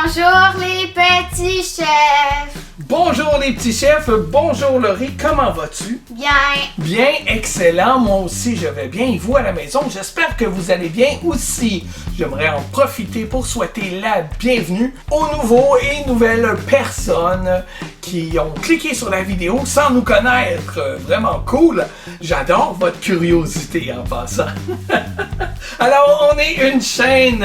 Bonjour les petits chefs! Bonjour les petits chefs, bonjour Laurie, comment vas-tu? Bien! Bien, excellent, moi aussi je vais bien et vous à la maison, j'espère que vous allez bien aussi. J'aimerais en profiter pour souhaiter la bienvenue aux nouveaux et nouvelles personnes qui ont cliqué sur la vidéo sans nous connaître. Vraiment cool, j'adore votre curiosité en passant. Alors, on est une chaîne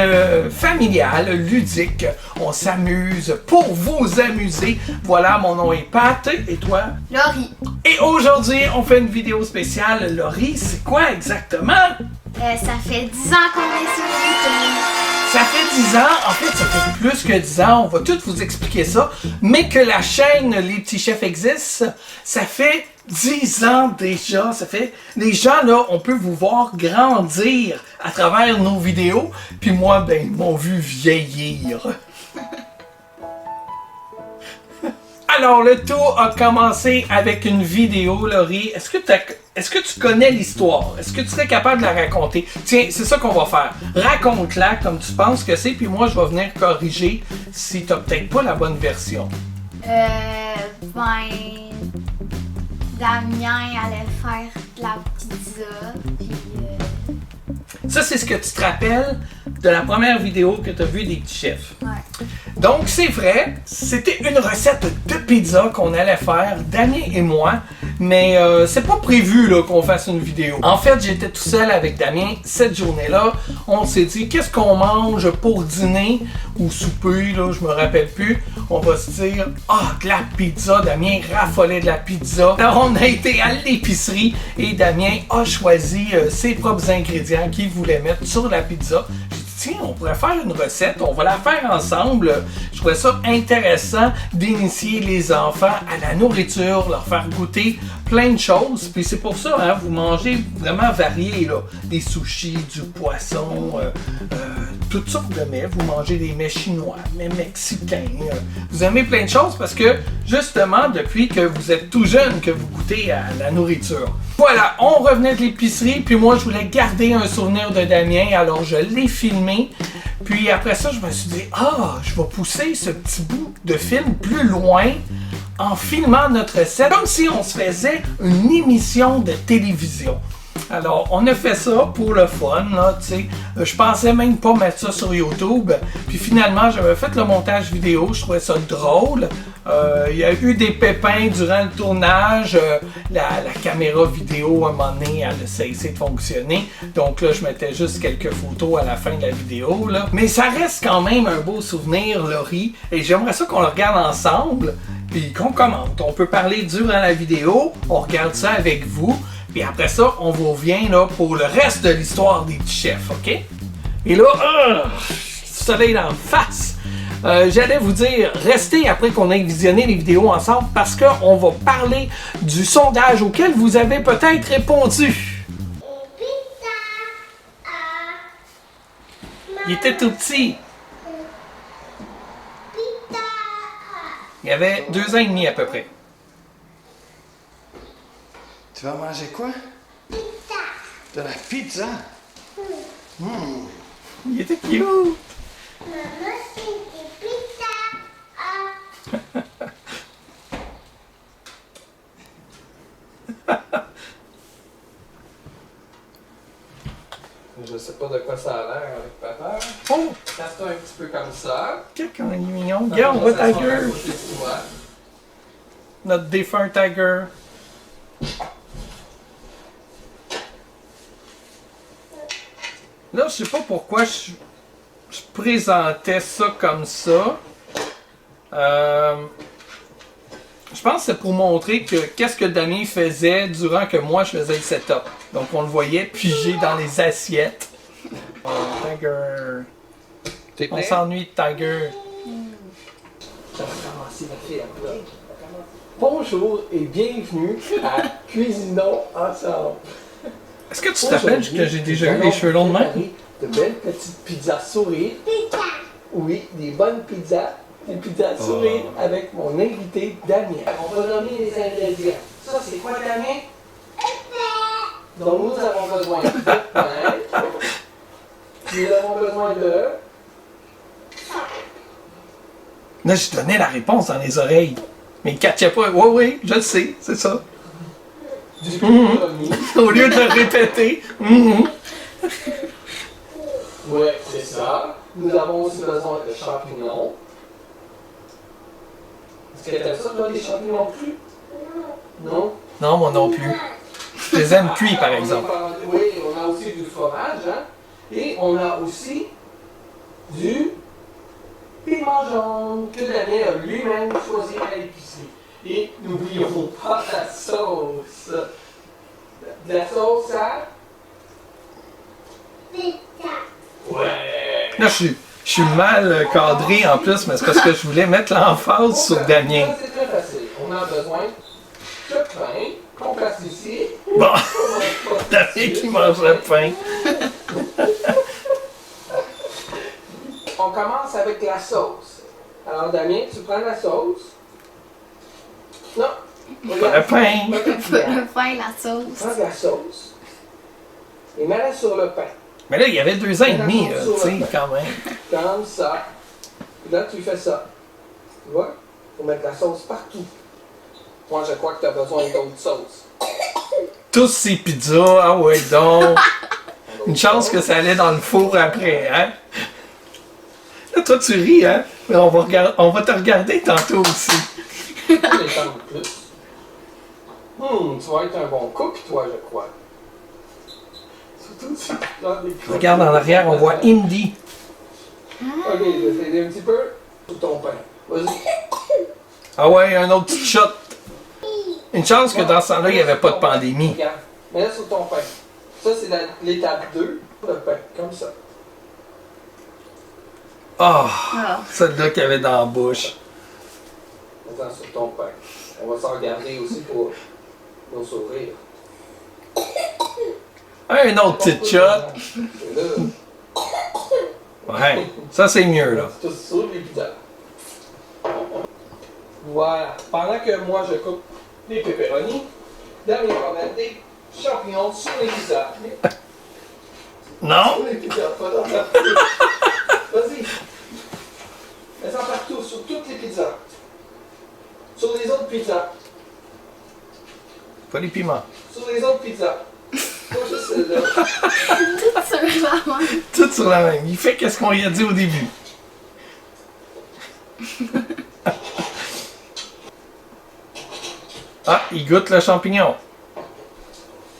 familiale, ludique. On s'amuse pour vous amuser. Voilà, mon nom est Pat. Et toi? Laurie. Et aujourd'hui, on fait une vidéo spéciale. Laurie, c'est quoi exactement? Ça fait 10 ans qu'on est sur YouTube. Ça fait 10 ans, en fait ça fait plus que 10 ans, on va tout vous expliquer ça, mais que la chaîne Les Petits Chefs existe, ça fait 10 ans déjà, ça fait, les gens là, on peut vous voir grandir à travers nos vidéos, puis moi, ben, ils m'ont vu vieillir. Alors, le tout a commencé avec une vidéo, Laurie. Est-ce que tu connais l'histoire? Est-ce que tu serais capable de la raconter? Tiens, c'est ça qu'on va faire. Raconte-la comme tu penses que c'est, puis moi, je vais venir corriger si tu n'as peut-être pas la bonne version. Damien allait faire de la pizza, puis Ça, c'est ce que tu te rappelles de la première vidéo que tu as vue des petits chefs. ouais. Donc, c'est vrai, c'était une recette de pizza qu'on allait faire, Damien et moi, mais c'est pas prévu là, qu'on fasse une vidéo. En fait, j'étais tout seul avec Damien cette journée-là. On s'est dit, qu'est-ce qu'on mange pour dîner ou souper, là, je me rappelle plus. On va se dire, de la pizza. Damien raffolait de la pizza. Alors, on a été à l'épicerie et Damien a choisi ses propres ingrédients qu'il voulait mettre sur la pizza. Tiens, on pourrait faire une recette, on va la faire ensemble. Je trouvais ça intéressant d'initier les enfants à la nourriture, leur faire goûter plein de choses. Puis c'est pour ça, hein, vous mangez vraiment varié, là. Des sushis, du poisson, toutes sortes de mets. Vous mangez des mets chinois, mets mexicains. Vous aimez plein de choses parce que, justement, depuis que vous êtes tout jeune, que vous goûtez à la nourriture. Voilà, on revenait de l'épicerie, puis moi, je voulais garder un souvenir de Damien, alors je l'ai filmé. Puis après ça, je me suis dit, je vais pousser ce petit bout de film plus loin en filmant notre recette, comme si on se faisait une émission de télévision. Alors, on a fait ça pour le fun, là, tu sais. Je pensais même pas mettre ça sur YouTube. Puis finalement, j'avais fait le montage vidéo, je trouvais ça drôle. Il y a eu des pépins durant le tournage. La caméra vidéo, à un moment donné, elle a cessé de fonctionner. Donc là, je mettais juste quelques photos à la fin de la vidéo, là. Mais ça reste quand même un beau souvenir, Laurie. Et j'aimerais ça qu'on le regarde ensemble, puis qu'on commente. On peut parler durant la vidéo, on regarde ça avec vous. Puis après ça, on vous revient là, pour le reste de l'histoire des petits chefs, OK? Et là, soleil d'en face! J'allais vous dire, restez après qu'on ait visionné les vidéos ensemble parce qu'on va parler du sondage auquel vous avez peut-être répondu. Il était tout petit. Il avait 2 ans et demi à peu près. Tu vas manger quoi? Pizza! De la pizza? Il était cute! Maman, c'est des pizzas! Je sais pas de quoi ça a l'air avec papa. Oh! Ça se fait un petit peu comme ça. Quand il est mignon. Regarde, on voit Tiger! Notre défunt Tiger. Là, je sais pas pourquoi je présentais ça comme ça. Je pense que c'est pour montrer que qu'est-ce que Damien faisait durant que moi je faisais le setup. Donc on le voyait pigé dans les assiettes. Tiger. T'es On prêt? s'ennuie de Tiger. Ça va commencer ma fille après. Bonjour et bienvenue à Cuisinons ensemble. Est-ce que tu te rappelles que j'ai déjà eu les cheveux longs de même? De belles petites pizzas sourires. Pizza! Oui, des bonnes pizzas. Des pizzas sourires avec mon invité Damien. On va nommer les ingrédients. Ça, c'est quoi, Damien? Donc, nous avons besoin de pain. Nous avons besoin de Là, je donnais la réponse dans les oreilles. Mais il ne catchait pas. Oui, oui, je le sais, c'est ça. Du pepperoni. Au lieu de le répéter. Mhm. Ouais, c'est ça. Nous avons aussi besoin de champignons. Est-ce que t'aimes ça, toi, les champignons plus? Non? Non, moi non plus. Je les aime cuits, par exemple. Oui, on a aussi du fromage, hein? Et on a aussi du piment jaune que Damien a lui-même choisi à l'épicerie. Et n'oublions pas la sauce. De la sauce à... Ouais! Là, je suis mal cadré en plus, mais c'est parce que je voulais mettre l'emphase sur Damien. Ça, c'est très facile. On a besoin de pain qu'on place ici. Bon, Damien qui mange le pain. On commence avec la sauce. Alors, Damien, tu prends la sauce. Non. Le pain. Le pain, la sauce. Prends de la sauce et mets-la sur le pain. Mais là, il y avait 2 ans et demi, là, tu sais, quand même. Comme ça. Puis là, tu fais ça. Tu vois? Il faut mettre la sauce partout. Moi, je crois que tu as besoin d'autres sauces. Tous ces pizzas, ah ouais, donc. Une chance que ça allait dans le four après, hein? Là, toi, tu ris, hein? Mais on va te regarder tantôt aussi. Tu les tentes plus. Tu vas être un bon cook, toi, je crois. Surtout si tu prends des croquettes. Regarde en arrière, on voit Indy. Ok, je fais un petit peu sur ton pain. Vas-y. Ah ouais, un autre petit shot. Une chance que dans ce temps-là, il n'y avait pas de pandémie. Regarde, mets-la sur ton pain. Ça, c'est l'étape 2, le pain, comme ça. Ah, Ah. celle-là qu'il y avait dans la bouche. Mets-la sur ton pain. On va s'en regarder aussi pour nos sourires. Un autre petit shot. Et là, Ouais, ça c'est mieux, là. tout sur les pizzas. Voilà. Pendant que moi, je coupe les pepperonis, Damien va mettre des champignons sur les pizzas. Non? Sur les pizzas, pas dans la pizza. Vas-y. Mets ça partout, sur toutes les pizzas. Sur les autres pizzas. Pas les piments. Sur les autres pizzas. Pas juste celle-là. Tout sur la main. Tout sur la même. Il fait qu'est-ce qu'on y a dit au début. Ah, il goûte le champignon.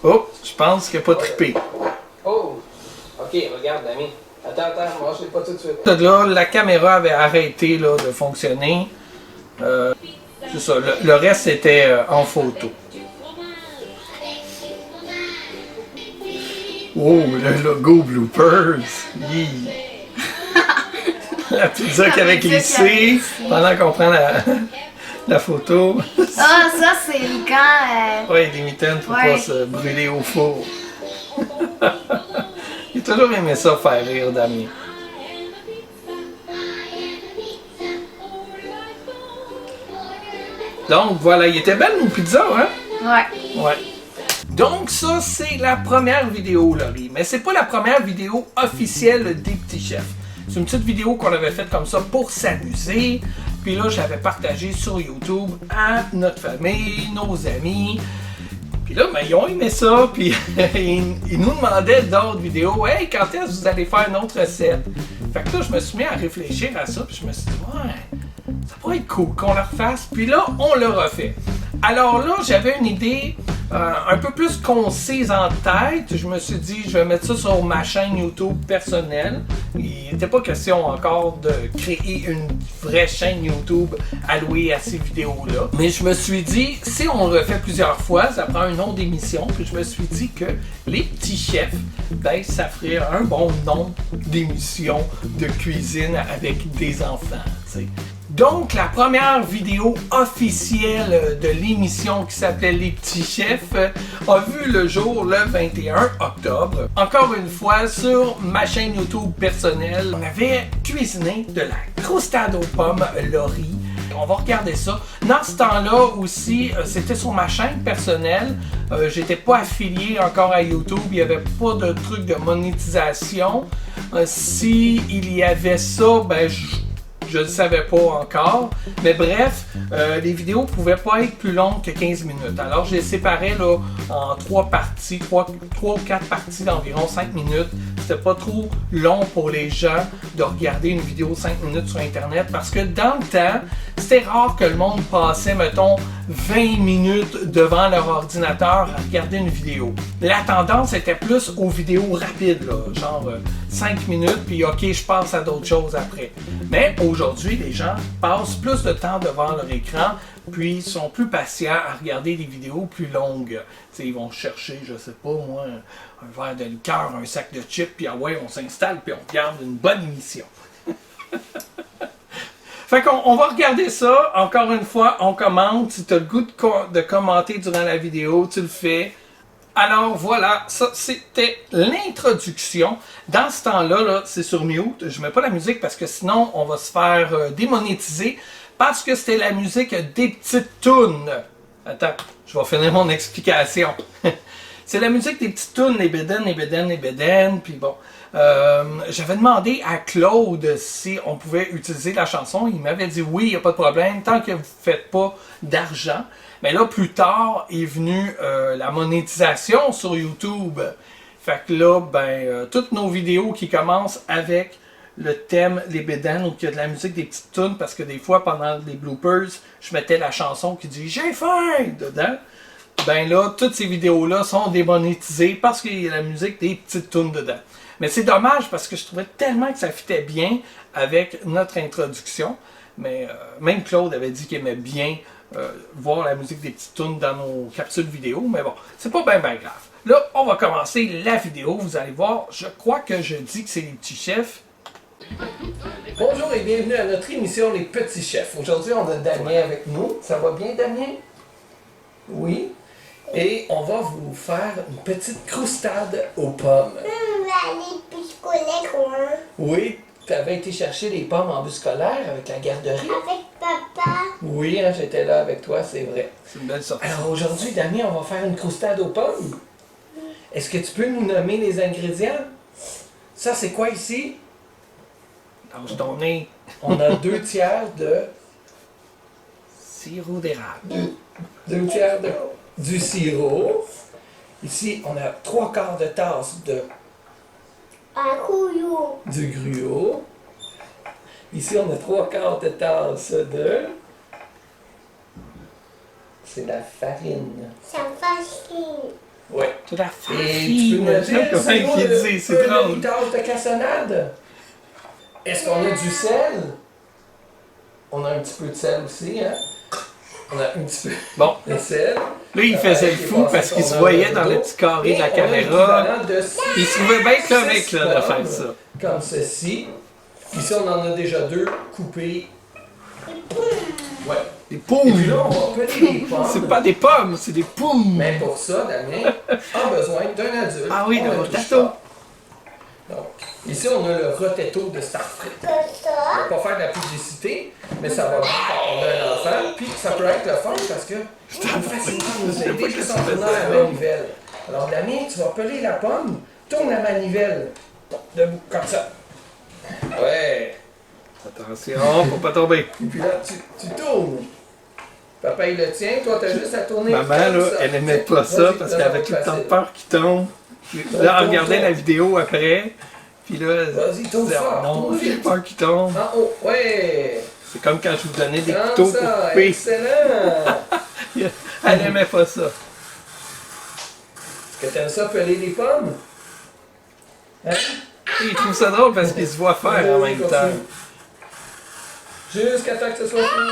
Oh, je pense qu'il n'a pas trippé. Oh! Ok, regarde, Damien. Attends, mange-les pas tout de suite. Là, la caméra avait arrêté là, de fonctionner. C'est ça, le reste était en photo. Oh, le logo Bloopers! Yeah. La pizza qui avait glissé pendant qu'on prend la photo. Ah, ça, c'est quand. Ouais, des mitaines pour Ouais. pas se brûler au four. J'ai toujours aimé ça faire rire Damien. Donc voilà, il était belle nos pizzas, hein? Ouais. Ouais. Donc ça, c'est la première vidéo, Laurie. Mais c'est pas la première vidéo officielle des petits chefs. C'est une petite vidéo qu'on avait faite comme ça pour s'amuser. Puis là, je l'avais partagée sur YouTube à notre famille, nos amis. Puis là, ben, ils ont aimé ça. Puis ils nous demandaient d'autres vidéos. Hey, quand est-ce que vous allez faire une autre recette? Fait que là, je me suis mis à réfléchir à ça. Puis je me suis dit, ouais, ça pourrait être cool qu'on le refasse. Puis là, on le refait. Alors là, j'avais une idée un peu plus concise en tête. Je me suis dit, je vais mettre ça sur ma chaîne YouTube personnelle. Il n'était pas question encore de créer une vraie chaîne YouTube allouée à ces vidéos-là. Mais je me suis dit, si on le refait plusieurs fois, ça prend un nom d'émission. Puis je me suis dit que les petits chefs, ben, ça ferait un bon nom d'émission de cuisine avec des enfants, tu sais. Donc, la première vidéo officielle de l'émission qui s'appelait Les Petits Chefs a vu le jour le 21 octobre. Encore une fois, sur ma chaîne YouTube personnelle, on avait cuisiné de la croustade aux pommes Laurie. On va regarder ça. Dans ce temps-là aussi, c'était sur ma chaîne personnelle. J'étais pas affilié encore à YouTube. Il n'y avait pas de truc de monétisation. Si il y avait ça, ben je ne le savais pas encore. Mais bref, les vidéos ne pouvaient pas être plus longues que 15 minutes. Alors, je les séparais là, en 3 parties, 3 ou 4 parties d'environ 5 minutes. C'était pas trop long pour les gens de regarder une vidéo de 5 minutes sur Internet parce que dans le temps, c'était rare que le monde passait, mettons, 20 minutes devant leur ordinateur à regarder une vidéo. La tendance était plus aux vidéos rapides, là, genre 5 minutes, puis ok, je passe à d'autres choses après. Mais aujourd'hui, les gens passent plus de temps devant leur écran, puis sont plus patients à regarder des vidéos plus longues. T'sais, ils vont chercher, je sais pas moi, un verre de liqueur, un sac de chips, puis ah ouais, on s'installe, puis on regarde une bonne émission. Fait qu'on va regarder ça. Encore une fois, on commente. Si tu as le goût de commenter durant la vidéo, tu le fais. Alors voilà, ça c'était l'introduction. Dans ce temps-là, là, c'est sur mute. Je mets pas la musique parce que sinon on va se faire démonétiser. Parce que c'était la musique des petites tounes. Attends, je vais finir mon explication. C'est la musique des petites tounes, les bédaines, les bédaines, les bédaines. Puis bon, j'avais demandé à Claude si on pouvait utiliser la chanson. Il m'avait dit oui, il n'y a pas de problème, tant que vous ne faites pas d'argent. Mais là, plus tard, est venue la monétisation sur YouTube. Fait que là, toutes nos vidéos qui commencent avec le thème Les bédaines ou qu'il y a de la musique des petites tounes, parce que des fois, pendant les bloopers, je mettais la chanson qui dit « J'ai faim » dedans. Ben là, toutes ces vidéos-là sont démonétisées parce qu'il y a la musique des petites tounes dedans. Mais c'est dommage parce que je trouvais tellement que ça fitait bien avec notre introduction. Mais même Claude avait dit qu'il aimait bien voir la musique des petites tounes dans nos capsules vidéo. Mais bon, c'est pas bien grave. Là, on va commencer la vidéo. Vous allez voir, je crois que je dis que c'est les petits chefs. Bonjour et bienvenue à notre émission Les Petits Chefs. Aujourd'hui, on a Damien avec nous. Ça va bien, Damien? Oui. Et on va vous faire une petite croustade aux pommes. Les piscolets, quoi. Oui, tu avais été chercher les pommes en bus scolaire avec la garderie. Avec papa. Oui, hein, j'étais là avec toi, c'est vrai. C'est une belle sortie. Alors aujourd'hui, Damien, on va faire une croustade aux pommes. Est-ce que tu peux nous nommer les ingrédients? Ça, c'est quoi ici? Lâche ton nez. On a 2 tiers de sirop d'érable. 2 tiers du sirop. Ici, on a 3/4 de tasse de Un couillon. du gruau. Ici, on a 3/4 de tasse de... C'est de la farine. Ça me fascine. Oui. De la farine. Et tu peux me dire comment il dit, c'est drôle. Une tasse de cassonade. Est-ce qu'on a du sel? On a un petit peu de sel aussi, hein? On a un petit peu de sel. Là, il faisait le fou parce qu'il se voyait dans le petit carré de la caméra. Il se trouvait bien comique là, de faire ça. Comme ceci. Ici, on en a déjà 2 coupés. Ouais. Des pommes! Et puis là, on va peler les pommes. C'est pas des pommes, c'est des pommes! Mais pour ça, Damien a besoin d'un adulte. Ah oui, le rotetto. Donc, ici, on a le rotetto de Starfrit. On va pas faire de la publicité, mais ça va bien quand on a un enfant. Puis ça peut être le fun parce que c'est facilement nous aider juste en tournant la manivelle. Alors, Damien, tu vas peler la pomme, tourne la manivelle. Debout, comme ça. Ouais. Attention, faut pas tomber. Et puis là, tu tournes. Papa, il le tient. Toi, t'as juste à tourner. Maman, là, elle aimait pas ça parce qu'elle avait tout le temps peur qu'il tombe. Là, on regardait la vidéo après. Puis là, vas-y, tourne fort. Non, j'ai peur qu'il tombe. En haut, ouais. C'est comme quand je vous donnais des couteaux pour couper. Excellent. Elle aimait pas ça. Est-ce que t'aimes ça, peler les pommes? Hein? Il trouve ça drôle parce qu'il se voit faire en même temps. Jusqu'à temps que ce soit fini.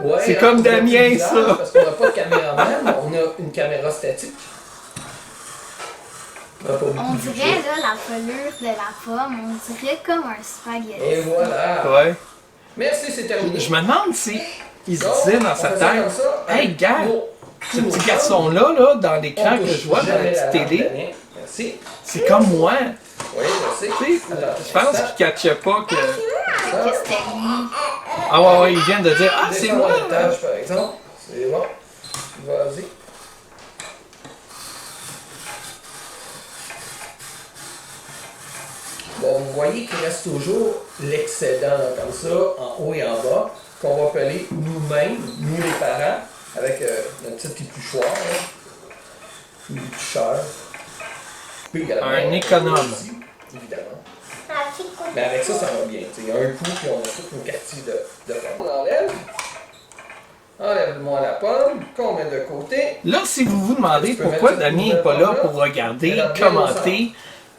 Ouais, c'est comme Damien, ça! Parce qu'on n'a pas de caméraman, on a une caméra statique. On dirait, là, la pelure de la pomme, on dirait comme un spaghetti. Et voilà! Ouais. Merci, c'est terminé. Je me demande si il se disait dans sa tête, « Hey, gars, ce petit garçon-là, là, dans l'écran que je vois dans la petite télé, c'est comme moi. » Oui, je sais. Je pense qu'il ne catchait pas que... Que c'était lui. Ah ouais, il vient de dire, ah, c'est moi! Par exemple. C'est bon. Vas-y. Bon, voyez qu'il reste toujours l'excédent, là, comme ça, en haut et en bas, qu'on va peler nous-mêmes, nous les parents, avec notre petit épluchoir, ou l'éplucheur. Un économe. Aussi, évidemment. Mais avec ça, ça va bien. Il y a un coup, puis on a toutes nos quartiers de pommes. On enlève. Enlève-moi la pomme, qu'on met de côté. Là, si vous vous demandez pourquoi Damien n'est pas là pour regarder, commenter,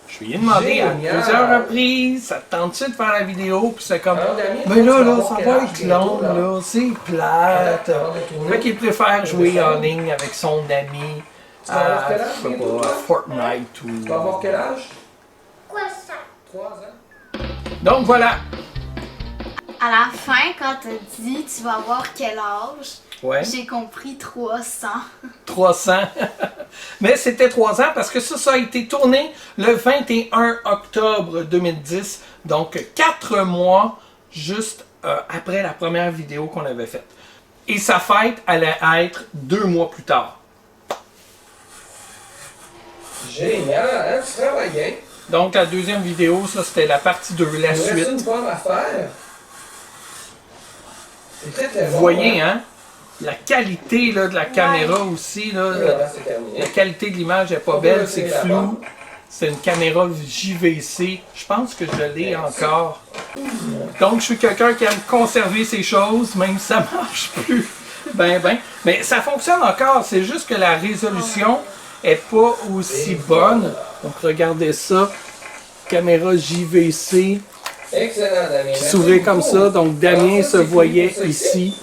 je lui ai demandé à plusieurs reprises, ça te tente-tu de faire la vidéo? Puis c'est comme, ben là, ça va être long, là, c'est plate. Fait qu'il préfère jouer en ligne avec son ami à, je sais pas, à Fortnite ou... Tu vas avoir quel âge? Quoi ça? 3 ans. Donc voilà. À la fin, quand t'as dit tu vas avoir quel âge, Ouais. j'ai compris 300. 300. Mais c'était 3 ans parce que ça a été tourné le 21 octobre 2010. Donc 4 mois juste après la première vidéo qu'on avait faite. Et sa fête allait être 2 mois plus tard. Génial, hein? Tu travaillais. Donc la deuxième vidéo, ça c'était la partie 2, la Il reste suite. une pomme à faire. C'est très, très Vous bon, voyez, hein? La qualité là, de la caméra aussi, là, Là, c'est terminé. la qualité de l'image n'est pas belle, c'est flou. C'est une caméra JVC. Je pense que je l'ai encore. Donc, je suis quelqu'un qui aime conserver ses choses, même si ça marche plus. Ben. Mais ça fonctionne encore. C'est juste que la résolution est pas aussi bonne. Donc, regardez ça. Caméra JVC Excellent, Damien. qui s'ouvrait comme ça. Donc, Damien se voyait ici.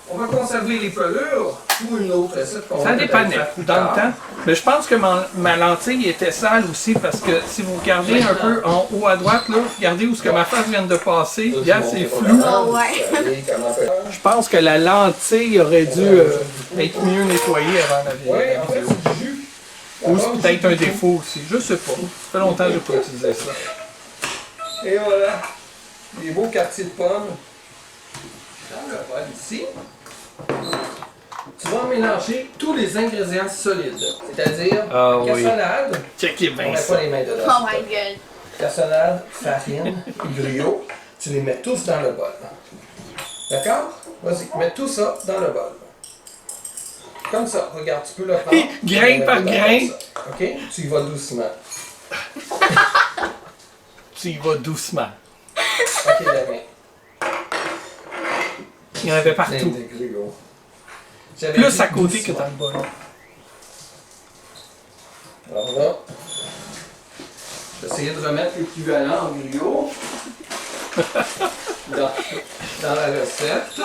On va conserver les pelures ou une autre recette qu'on Ça va dépendait peut-être faire plus dans le tard. temps. Mais je pense que ma lentille était sale aussi parce que si vous regardez un peu en haut à droite, là, regardez où ce que ma face vient de passer. Regarde, c'est flou. Ah ouais. Je pense que la lentille aurait dû être mieux nettoyée avant la Oui, vidéo. en fait, c'est du jus. Ou c'est peut-être un défaut aussi. Je sais pas. Ça fait longtemps que je n'ai pas utilisé ça. Et voilà. Des beaux quartiers de pommes. Dans le bol ici. Tu vas mélanger tous les ingrédients solides. C'est-à-dire Ah oui. cassonade. Checkez On bien met ça. pas les mains dedans. Oh my god. Cassonade, farine, gruau. Tu les mets tous dans le bol. D'accord? Vas-y, mets tout ça dans le bol. Comme ça. Regarde, tu peux le prendre. Grain par grain. OK? Tu y vas doucement. Tu y vas doucement. OK, Damien. Il y en avait partout. Des gruau. J'avais Plus dit à côté que doucement. dans le bol. Alors là, j'essayais de remettre l'équivalent en gruau dans la recette.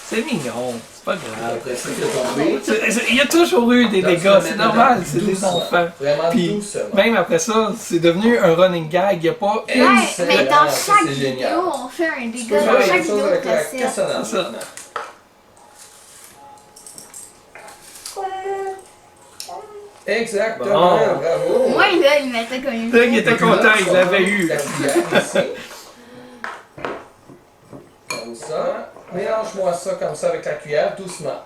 C'est mignon. C'est pas grave. Après ça, qui est tombé. Il y a toujours eu des Là, tu dégâts. vas C'est mettre normal. dedans C'est des doucement. enfants. Vraiment Puis, doucement. même après ça, c'est devenu un running gag. Il n'y a pas une Ouais, seule... mais dans ça, chaque c'est vidéo, génial. on fait un Tu peux dégât. faire Dans la chaque même chose vidéo avec de la recette. cassonade C'est ça. maintenant. Exactement, Bon. bravo. Moi, là, il mettait comme une. Là, il était content, il l'avait eu. La cuillère ici. Comme ça. Mélange-moi ça comme ça avec la cuillère, doucement.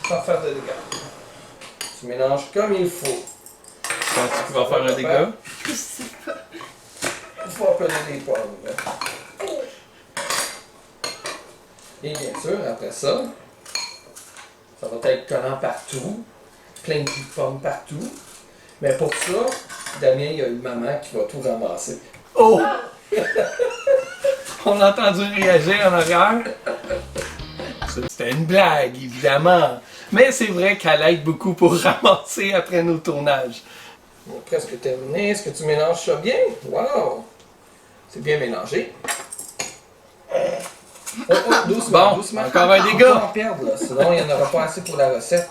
Sans faire de dégâts. Tu mélanges comme il faut. Penses-tu qu'il va faire un dégât? Je sais pas. Il faut appeler des pommes. Et bien sûr, après ça, ça va être collant partout. Plein de jus de pommes partout. Mais pour ça, Damien, il y a une maman qui va tout ramasser. Oh! On a entendu réagir en arrière. C'était une blague, évidemment. Mais c'est vrai qu'elle aide beaucoup pour ramasser après nos tournages. On est presque terminé. Est-ce que tu mélanges ça bien? Wow! C'est bien mélangé. Oh, doucement, Bon, doucement. encore un On dégât. va en perdre, là. Sinon, il n'y en aura pas assez pour la recette.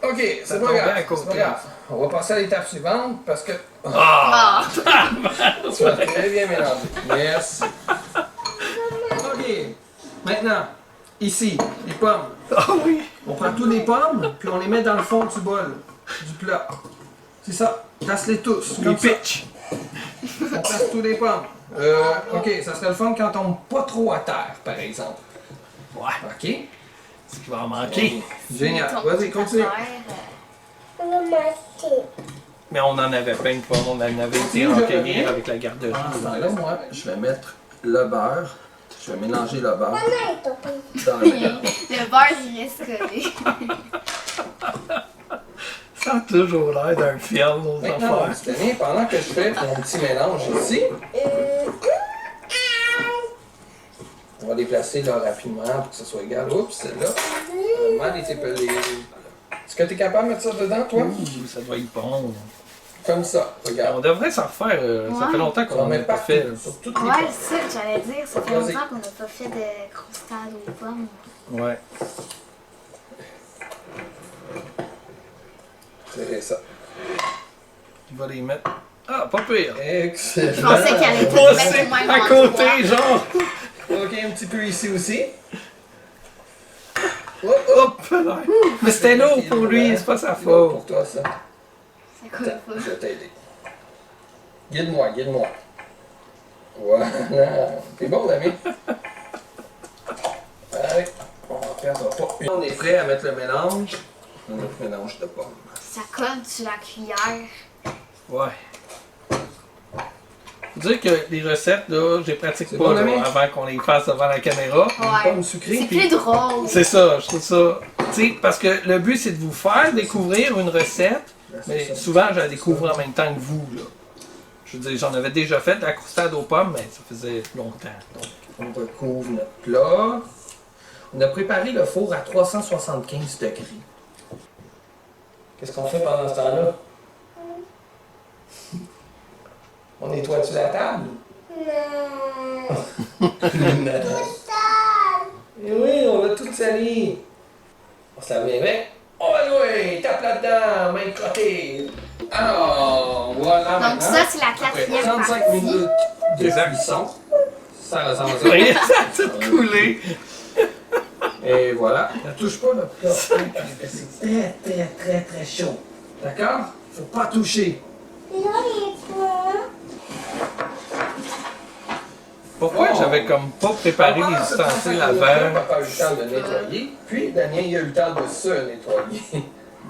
OK, Ça c'est pas tombait à grave. côté. C'est pas grave. On va passer à l'étape suivante parce que Ah! tu vas très bien mélanger. Merci. OK. Maintenant, ici, les pommes. Ah oui! On prend tous les pommes, puis on les met dans le fond du bol, du plat. C'est ça. Tasse-les tous. Les Comme ça. pitch! On tasse tous les pommes. OK, ça serait le fun quand on tombe pas trop à terre, par exemple. Ouais, OK? ce qui va en manquer. Génial. Vas-y, continue. Mais on en avait plein de pommes, on en avait été Si, en je cueillir reviens. avec la garderie. En ce temps-là, moi, je vais mettre le beurre. Je vais mélanger le beurre dans le Le beurre, il reste collé. Ça a toujours l'air d'un film, nos Maintenant, affaires. cette année, pendant que je fais mon petit mélange ici, on va les placer là rapidement pour que ce soit égal. Oups, celle-là. Vraiment les épelés. Est-ce que tu es capable de mettre ça dedans, toi? Ouh, ça doit être bon. Comme ça, On regarde. devrait s'en refaire, ça Ouais. fait longtemps On qu'on en n'a met pas partout, fait. sur toutes les Ouais, pommes. c'est ça que j'allais dire. Ça fait Vas-y. longtemps qu'on n'a pas fait de croustade aux pommes. Ouais. C'est ça. Il va les mettre. Ah, pas pire. Excellent. Je pensais qu'elle allait tout Moi, mettre c'est au même à endroit. côté, genre. Ok, un petit peu ici aussi. Hop là. Mais c'était lourd pour lui, c'est pas sa faute. Pour toi, ça. Ça colle Attends, pas. je vais t'aider. Guide-moi, guide-moi. Voilà. T'es bon, l'ami? Allez, on va faire ça pas. On est prêt à mettre le mélange. Notre mélange de pommes. Ça colle sur la cuillère. Ouais. Faut dire que les recettes, là, j'ai pratique C'est pas bon, là, l'ami? avant qu'on les fasse devant la caméra. Ouais. Pommes sucrées. C'est puis- plus drôle. C'est ça, je trouve ça. Tu sais, parce que le but, c'est de vous faire découvrir une recette, Ben, c'est mais ça. souvent, je la découvre en même temps que vous, là. Je veux dire, j'en avais déjà fait de la croustade aux pommes, mais ça faisait longtemps. Donc. On recouvre notre plat. On a préparé le four à 375 degrés. Qu'est-ce qu'on fait pendant ce temps-là? On nettoie-tu la table? Non. Et oui, on va tout salir. On se lave les mains. On va jouer! Tape là-dedans, main crottée. Alors, voilà Donc maintenant. ça, c'est la Après quatrième 35 partie. minutes de Exact. cuisson. Ça ressemble à ça. Oui, ça a tout coulé. Et voilà. Ne touche pas le plat. C'est très, très, très, très chaud. D'accord? Faut pas toucher. Pourquoi j'avais comme pas préparé les ustensiles avant? Papa a eu le temps de nettoyer. Puis Daniel il a eu le temps de se nettoyer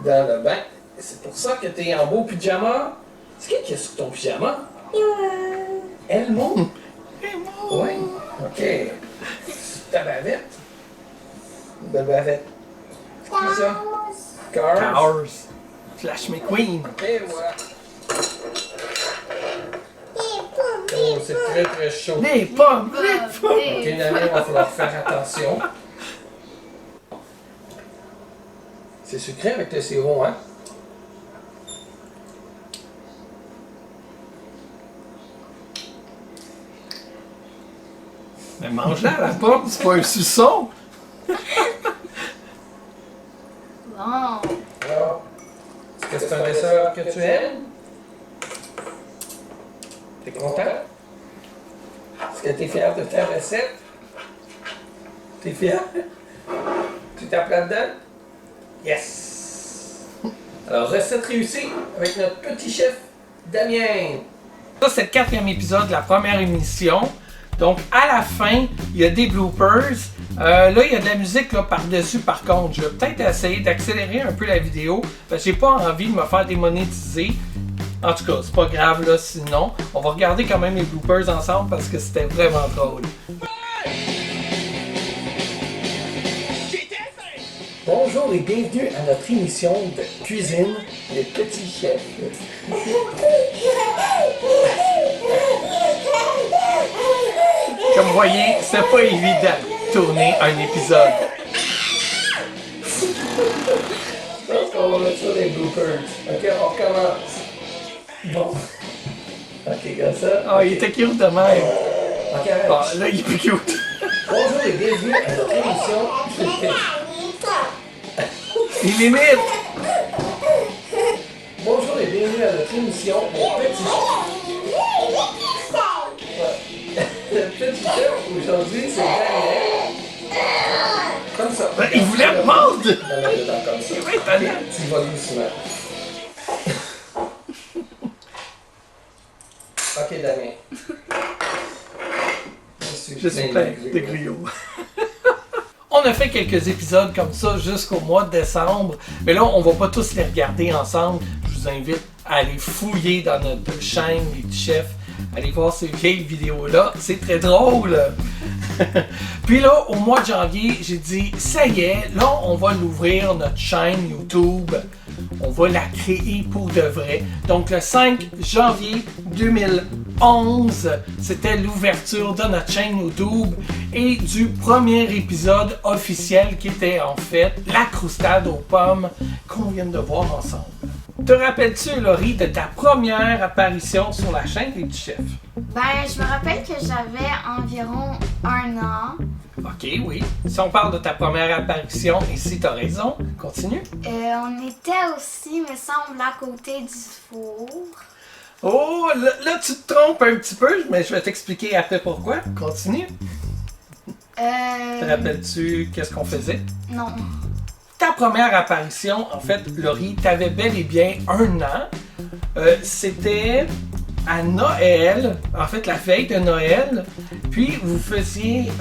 dans le bain. Et c'est pour ça que tu es en beau pyjama. C'est qui est sur ton pyjama? Elmo. Oui. OK. Ta bavette. Une belle bavette. C'est qui ça? Cars. Cars. Flash McQueen. Et voilà. Oh, c'est très très chaud. Les pommes, les pommes. Ok, Nana, il va falloir faire attention. C'est sucré avec le sirop, hein? Mais mange-la, la pomme, c'est pas un suçon. Bon. Alors, est-ce que c'est un dessert que tu aimes? T'es content? Est-ce que t'es fier de ta recette? T'es fier? Tu tapes là-dedans? Yes! Alors, recette réussie avec notre petit chef Damien. Ça, c'est le 4e épisode de la première émission. Donc, à la fin, il y a des bloopers. Là, il y a de la musique là, par-dessus. Par contre, je vais peut-être essayer d'accélérer un peu la vidéo. Parce que j'ai pas envie de me faire démonétiser. En tout cas, c'est pas grave là, sinon. On va regarder quand même les bloopers ensemble parce que c'était vraiment drôle. Bonjour et bienvenue à notre émission de cuisine, les petits chefs. Comme vous voyez, c'est pas évident de tourner un épisode. Je pense qu'on va mettre ça des bloopers. Ok, on recommence. Bon. Ok, comme ça. Ah, il était cute de même. Ok, arrête. Ah, là, il est plus cute. Bonjour et bienvenue à notre émission. Il imite. Bonjour et bienvenue à notre émission Les Petits Chefs. Le petit chef aujourd'hui, c'est Daniel. Comme ça. Ben, il voulait me mordre. Non, non, dedans comme ça. C'est étonnant. Tu vas doucement. Ok, Damien. Je suis plein de griots. On a fait quelques épisodes comme ça jusqu'au mois de décembre, mais là, on va pas tous les regarder ensemble. Je vous invite à aller fouiller dans notre chaîne Les Petits Chefs. Allez voir ces vieilles vidéos-là, c'est très drôle. Puis là, au mois de janvier, j'ai dit, ça y est, là, on va l'ouvrir, notre chaîne YouTube. On va la créer pour de vrai. Donc, le 5 janvier 2011, c'était l'ouverture de notre chaîne YouTube et du premier épisode officiel qui était en fait la croustade aux pommes qu'on vient de voir ensemble. Te rappelles-tu, Laurie, de ta première apparition sur la chaîne Les Petits Chefs? Ben, je me rappelle que j'avais environ 1 an. Ok, oui. Si on parle de ta première apparition, ici, t'as raison. Continue. On était aussi, me semble, à côté du four. Oh, là, tu te trompes un petit peu, mais je vais t'expliquer après pourquoi. Continue. Te rappelles-tu qu'est-ce qu'on faisait? Non. Ta première apparition, en fait, Laurie, t'avais bel et bien 1 an. C'était à Noël, en fait la veille de Noël, puis vous faisiez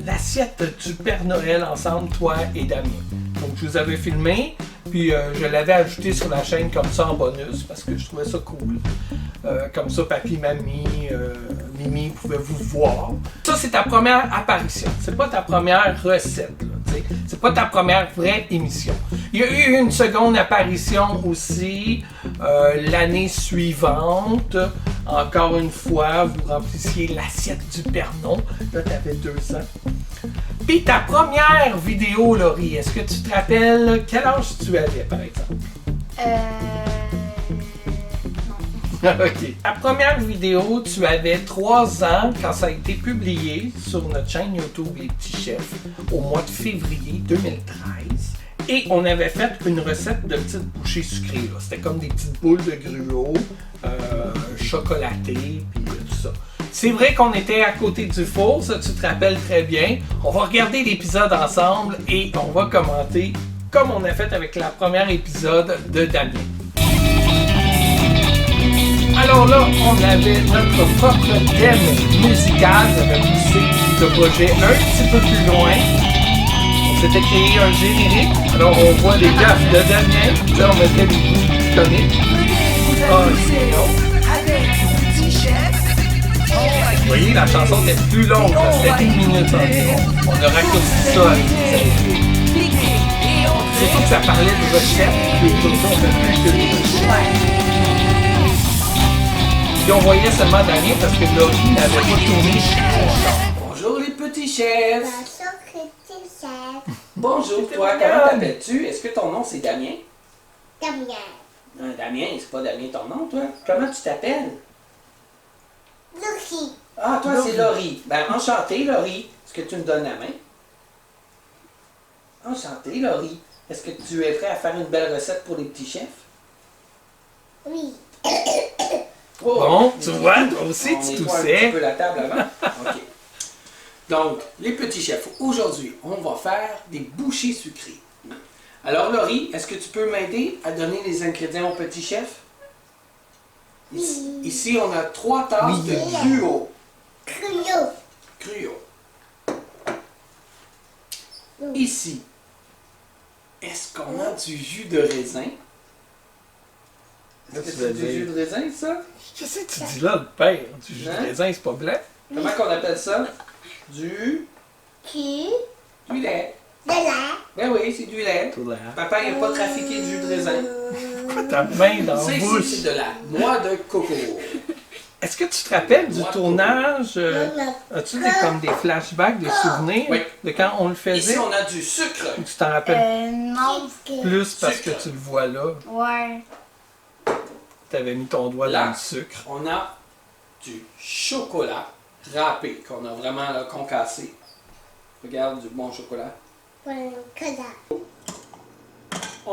l'assiette du Père Noël ensemble, toi et Damien. Donc je vous avais filmé, puis je l'avais ajouté sur la chaîne comme ça en bonus, parce que je trouvais ça cool. Comme ça, papy, mamie, Mimi pouvaient vous voir. Ça, c'est ta première apparition. C'est pas ta première recette, là. C'est pas ta première vraie émission. Il y a eu une seconde apparition aussi l'année suivante. Encore une fois, vous remplissiez l'assiette du Pernon. Là, tu avais 2 ans. Puis ta première vidéo, Laurie, est-ce que tu te rappelles quel âge tu avais, par exemple? Non. Ok. Ta première vidéo, tu avais 3 ans quand ça a été publié sur notre chaîne YouTube Les Petits Chefs au mois de février 2013. Et on avait fait une recette de petites bouchées sucrées. Là. C'était comme des petites boules de gruau, chocolatées, puis tout ça. C'est vrai qu'on était à côté du four, ça tu te rappelles très bien. On va regarder l'épisode ensemble et on va commenter comme on a fait avec la première épisode de Damien. Alors là, on avait notre propre thème musical, on avait poussé le projet un petit peu plus loin. On s'était créé un générique. Alors on voit les gaffes de Damien. Là, on mettait des bouts comiques. Vous voyez, la chanson était plus longue, c'était 1 minute environ. On a raccourci ça avec les surtout que ça parlait de recettes, de tout ça, on fait plus que des recettes. Puis on voyait seulement Damien parce que Laurie n'avait pas tourné son char. Bonjour les petits chefs! Bonjour, petit chef. Bonjour toi, comment t'appelles-tu? Est-ce que ton nom c'est Damien? Damien. Damien, c'est pas Damien ton nom toi? Comment tu t'appelles? Lucie. Ah, toi c'est Laurie. Ben enchanté Laurie. Est-ce que tu me donnes la main? Enchanté Laurie. Est-ce que tu es prêt à faire une belle recette pour les petits chefs? Oui. Oh, Bon, tu vois, toi aussi on tu nettoie un toussais. petit peu la table avant. OK. Donc, les petits chefs, aujourd'hui, on va faire des bouchées sucrées. Alors, Laurie, est-ce que tu peux m'aider à donner les ingrédients aux petits chefs? Ici, on a 3 tasses de gruau. Gruau. Ici, est-ce qu'on a du jus de raisin? Est-ce que c'est du jus de raisin, ça? Qu'est-ce que tu dis là, le père? Du jus de raisin, c'est pas blanc? Comment qu'on appelle ça? Du Qui? lait. De là. Ben oui, c'est du lait. Papa, il n'a pas trafiqué de jus de raisin. Pourquoi ta main dans Ça la ici, bouche? c'est de la noix de coco. Est-ce que tu te rappelles du Noix de tournage? As-tu comme des flashbacks, des souvenirs Oui. de quand on le faisait? Ici, on a du sucre. Ou tu t'en rappelles Non. plus parce que sucre. tu le vois là? Ouais. T'avais mis ton doigt Là. dans le sucre. On a du chocolat râpé qu'on a vraiment là, concassé. Regarde du bon chocolat. On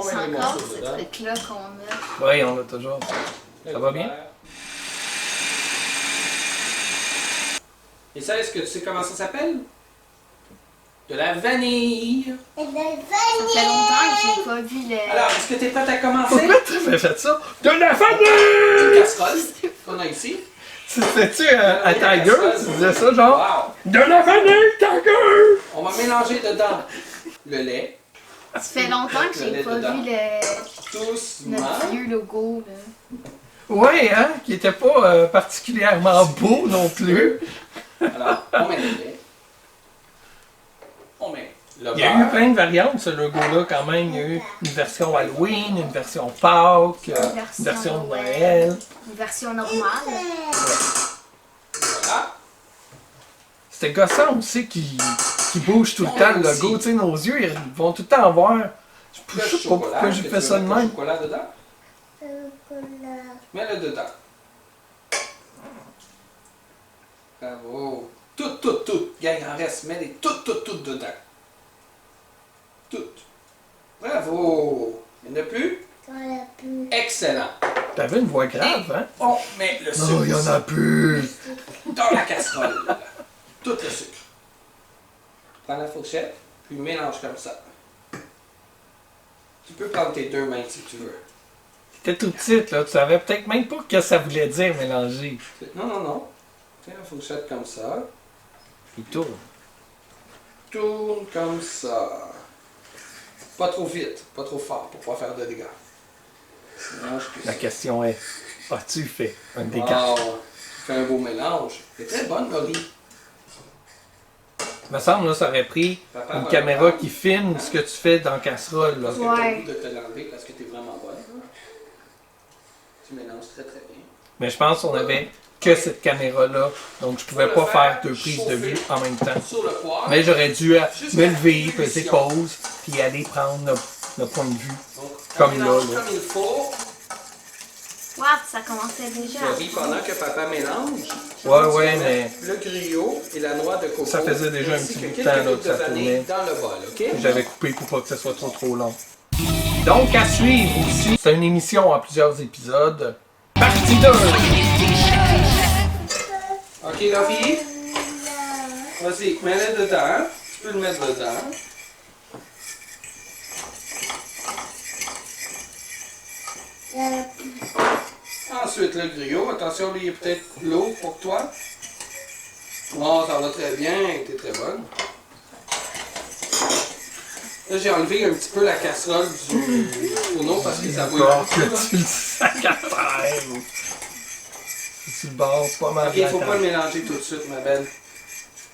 C'est met les encore morceaux ce dedans. truc-là qu'on a. Oui, on l'a toujours. Ça va bien? Et ça, est-ce que tu sais comment ça s'appelle? De la vanille. Ça fait longtemps que j'ai pas vu le... Alors, est-ce que tu es prête à commencer? Pourquoi t'avais fait ça? De la Une famille! casserole qu'on a ici. C'était-tu à Tiger? Tu disais ça, genre? Wow! De la famille, Tiger! On va mélanger dedans le lait, Ça fait longtemps que j'ai pas vu Doucement. notre vieux logo. Là. Ouais, hein? Qui était pas particulièrement beau non plus. Alors, on met le lait. On met le Il y a eu beurre. plein de variantes, ce logo-là, quand même. Il y a eu une version Halloween, une version Pâques, une version de Noël. Une version normale. Voilà. C'était gossant aussi qui bouge tout le temps, le logo. Tu sais, nos yeux, ils vont tout le temps voir. Je Le sais pas chocolat. pourquoi j'ai Est-ce que fait tu ça veux de mettre même. le chocolat dedans? Chocolat. Mets-le dedans. Bravo. Tout. Gang, il en reste. Mets-les tout dedans. Toutes. Bravo. Il n'y en a plus? Dans la pluie. Excellent. T'avais une voix grave, hein? On met le sucre Non, il y en a plus! dans la casserole. Tout le sucre. Prends la fourchette, puis mélange comme ça. Tu peux prendre tes deux mains si tu veux. T'étais tout petite, là. Tu savais peut-être même pas ce que ça voulait dire mélanger. Non. Tiens la fourchette comme ça. Il tourne. Tourne comme ça. Pas trop vite, pas trop fort pour pas faire de dégâts. Mélange tout La ça. question est, as-tu fait un dégât? Wow. Tu fais un beau mélange. C'est très bonne, Laurie. Il me semble, là, ça aurait pris Papa une va caméra le prendre. qui filme ce que tu fais dans la casserole, là. Parce que t'as Ouais. le goût de te l'enlever parce que t'es vraiment bonne. Tu mélanges très très bien. Mais je pense qu'on avait que cette caméra-là, donc je pouvais pas faire deux prises de vue en même temps. Sur le poêle. Mais j'aurais dû me lever, peser pause, puis aller prendre le point de vue. Donc, Comme on mélange là, là. comme il faut. Wow, ça commençait déjà. Laurie, pendant que papa mélange, Ouais, mais le griot et la noix de coco. Ça faisait déjà un ainsi petit que bout de quelques temps, là, gouttes que ça de vanille tournait. dans le bol, ok? j'avais coupé pour pas que ce soit trop long. Donc, à suivre aussi, c'est une émission en plusieurs épisodes. Partie 2! Ok, Laurie, vas-y, mets-le dedans. Tu peux le mettre dedans. La Ensuite, le griot. Attention, lui, il est peut-être lourd pour toi. Oh, ça va très bien. T'es très bonne. Là, j'ai enlevé un petit peu la casserole du fourneau parce que ça bouille Encore beaucoup. là. que tu le sac à terre. Tu le barres pas mal Ok, il ne faut pas le mélanger tout de suite, ma belle.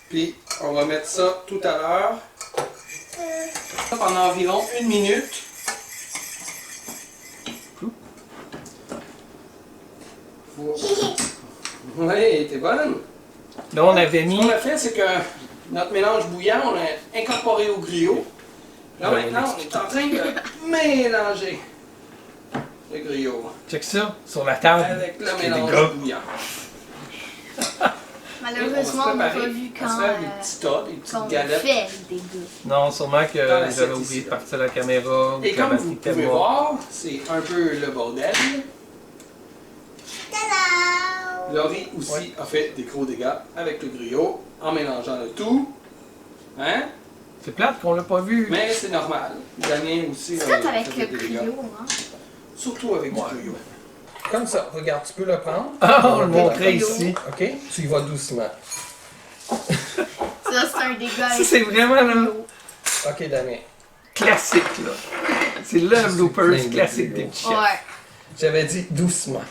Puis, on va mettre ça tout à l'heure. Pendant environ 1 minute. Oui, t'es bonne. Là, on avait Ce mis... qu'on a fait, c'est que notre mélange bouillant, on l'a incorporé au griot. Là, Ouais, maintenant, on est en train de mélanger le griot Check ça, sur la table. avec le Il y a des mélange gars. bouillant. Malheureusement, on n'a pas vu on va quand, se faire des petits tas, des quand on petites galettes. fait les dégâts. Non, sûrement que Dans j'avais l'assiette oublié ici, de là. partir la caméra. ou Et que la comme batterie vous était pouvez morte. voir, c'est un peu le bordel. Tada! Laurie aussi a fait des gros dégâts avec le griot en mélangeant le tout. Hein? C'est plate qu'on l'a pas vu. Mais c'est normal. Damien aussi C'est a fait avec fait le des dégâts. griot, hein? Surtout avec Ouais. du griot. Comme ça, regarde, tu peux le prendre. Ah, on le va montrait griot. ici. OK? Tu y vas doucement. Ça, c'est un dégât. Ça, c'est vraiment là, OK, Damien. classique, là. C'est le plein bloopers de classique griot. des petits chefs. Ouais. J'avais dit doucement.